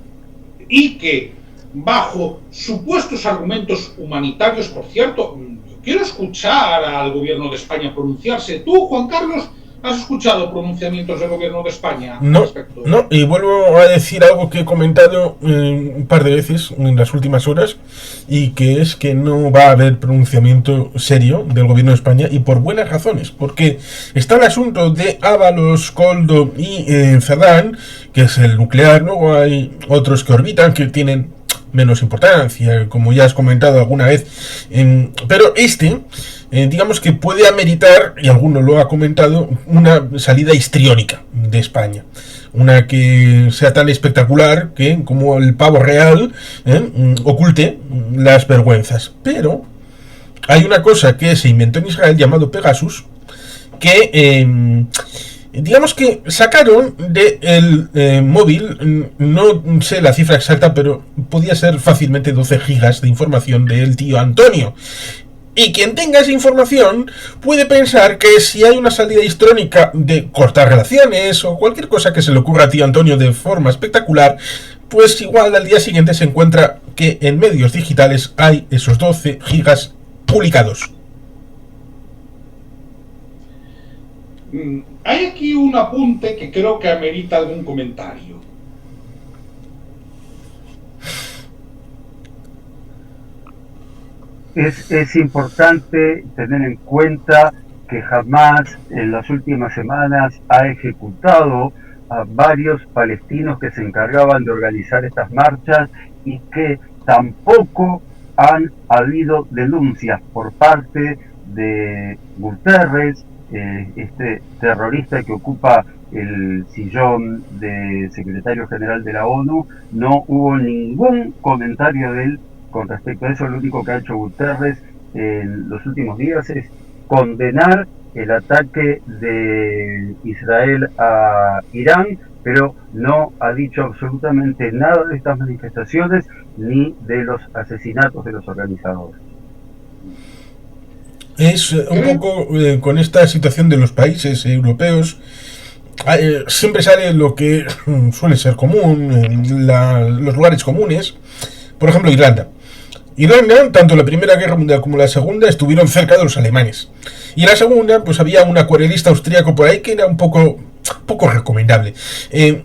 Y que bajo supuestos argumentos humanitarios, por cierto, quiero escuchar al gobierno de España pronunciarse. ¿Tú, Juan Carlos, has escuchado pronunciamientos del gobierno de España al respecto?
No, y vuelvo a decir algo que he comentado un par de veces en las últimas horas, y que es que no va a haber pronunciamiento serio del gobierno de España, y por buenas razones, porque está el asunto de Ábalos, Koldo y Cerdán, que es el nuclear. Luego hay otros que orbitan, que tienen menos importancia, como ya has comentado alguna vez, pero digamos que puede ameritar, y alguno lo ha comentado, una salida histriónica de España, una que sea tan espectacular que, como el pavo real, oculte las vergüenzas. Pero hay una cosa que se inventó en Israel llamado Pegasus, que digamos que sacaron del móvil, no sé la cifra exacta, pero podía ser fácilmente 12 gigas de información del tío Antonio. Y quien tenga esa información puede pensar que si hay una salida histrónica de cortar relaciones o cualquier cosa que se le ocurra a tío Antonio de forma espectacular, pues igual al día siguiente se encuentra que en medios digitales hay esos 12 gigas publicados.
Hay aquí un apunte que creo que amerita algún comentario.
Es importante tener en cuenta que Hamás en las últimas semanas ha ejecutado a varios palestinos que se encargaban de organizar estas marchas, y que tampoco han habido denuncias por parte de Guterres, este terrorista que ocupa el sillón de secretario general de la ONU. No hubo ningún comentario de él con respecto a eso. Lo único que ha hecho Guterres en los últimos días es condenar el ataque de Israel a Irán, pero no ha dicho absolutamente nada de estas manifestaciones ni de los asesinatos de los organizadores.
Es un poco con esta situación de los países europeos, siempre sale lo que suele ser común, los lugares comunes. Por ejemplo, Irlanda, tanto la Primera Guerra Mundial como la Segunda, estuvieron cerca de los alemanes. Y en la Segunda, pues había un acuarelista austríaco por ahí que era un poco recomendable.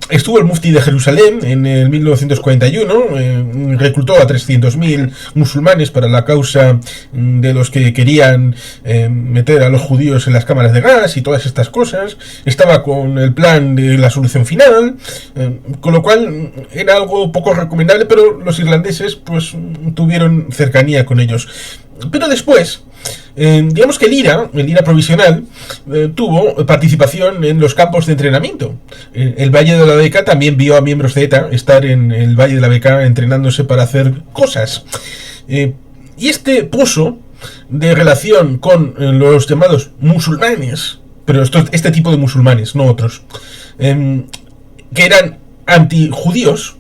Estuvo el mufti de Jerusalén en el 1941, reclutó a 300.000 musulmanes para la causa de los que querían meter a los judíos en las cámaras de gas y todas estas cosas. Estaba con el plan de la solución final, con lo cual era algo poco recomendable, pero los irlandeses pues tuvieron cercanía con ellos. Pero después, digamos que el IRA provisional, tuvo participación en los campos de entrenamiento. El Valle de la Beca también vio a miembros de ETA estar en el Valle de la Beca entrenándose para hacer cosas. Y este puso de relación con los llamados musulmanes, pero este tipo de musulmanes, no otros, que eran antijudíos,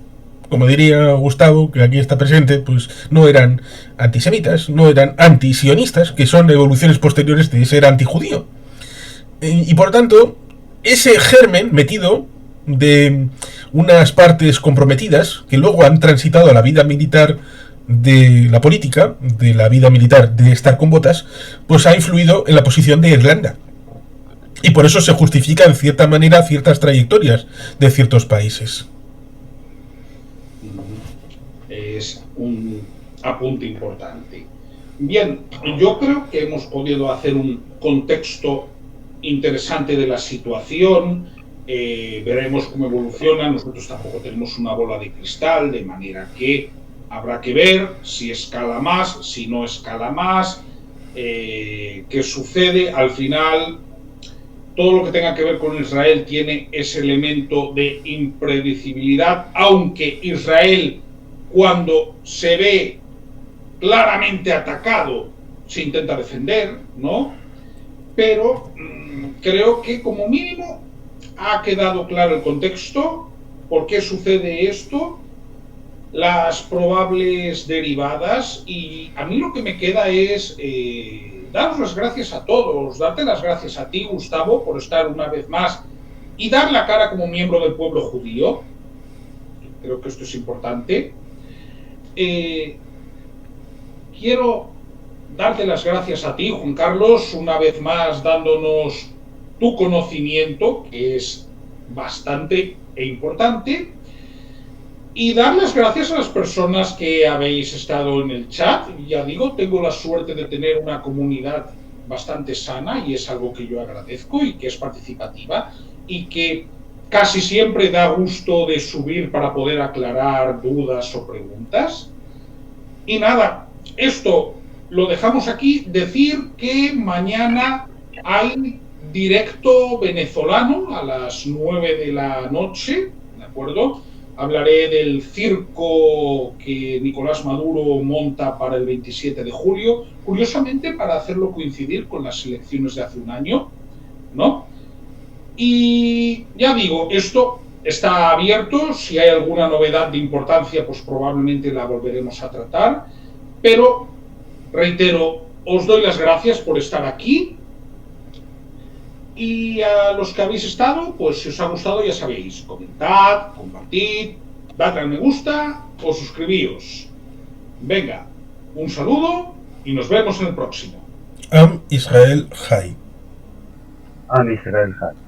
como diría Gustavo, que aquí está presente, pues no eran antisemitas, no eran antisionistas, que son evoluciones posteriores de ser antijudío. Y por tanto, ese germen metido de unas partes comprometidas, que luego han transitado a la vida militar de la política, de la vida militar de estar con botas, pues ha influido en la posición de Irlanda. Y por eso se justifica en cierta manera ciertas trayectorias de ciertos países.
Es un apunte importante. Bien, yo creo que hemos podido hacer un contexto interesante de la situación. Veremos cómo evoluciona. Nosotros tampoco tenemos una bola de cristal, de manera que habrá que ver si escala más, si no escala más, qué sucede. Al final, todo lo que tenga que ver con Israel tiene ese elemento de impredecibilidad, aunque Israel, cuando se ve claramente atacado, se intenta defender, ¿no? Pero creo que como mínimo ha quedado claro el contexto, por qué sucede esto, las probables derivadas, y a mí lo que me queda es daros las gracias a todos, darte las gracias a ti, Gustavo, por estar una vez más y dar la cara como miembro del pueblo judío. Creo que esto es importante. Quiero darte las gracias a ti, Juan Carlos, una vez más dándonos tu conocimiento, que es bastante e importante, y dar las gracias a las personas que habéis estado en el chat. Ya digo, tengo la suerte de tener una comunidad bastante sana y es algo que yo agradezco y que es participativa y que casi siempre da gusto de subir para poder aclarar dudas o preguntas. Y nada, esto lo dejamos aquí. Decir que mañana hay directo venezolano a las 9 de la noche, ¿de acuerdo? Hablaré del circo que Nicolás Maduro monta para el 27 de julio, curiosamente para hacerlo coincidir con las elecciones de hace un año, ¿no? Y ya digo, esto está abierto, si hay alguna novedad de importancia, pues probablemente la volveremos a tratar, pero reitero, os doy las gracias por estar aquí. Y a los que habéis estado, pues si os ha gustado ya sabéis, comentad, compartid, dadle al me gusta o suscribíos. Venga, un saludo y nos vemos en el próximo.
Am Israel Jai.
Am Israel Jai.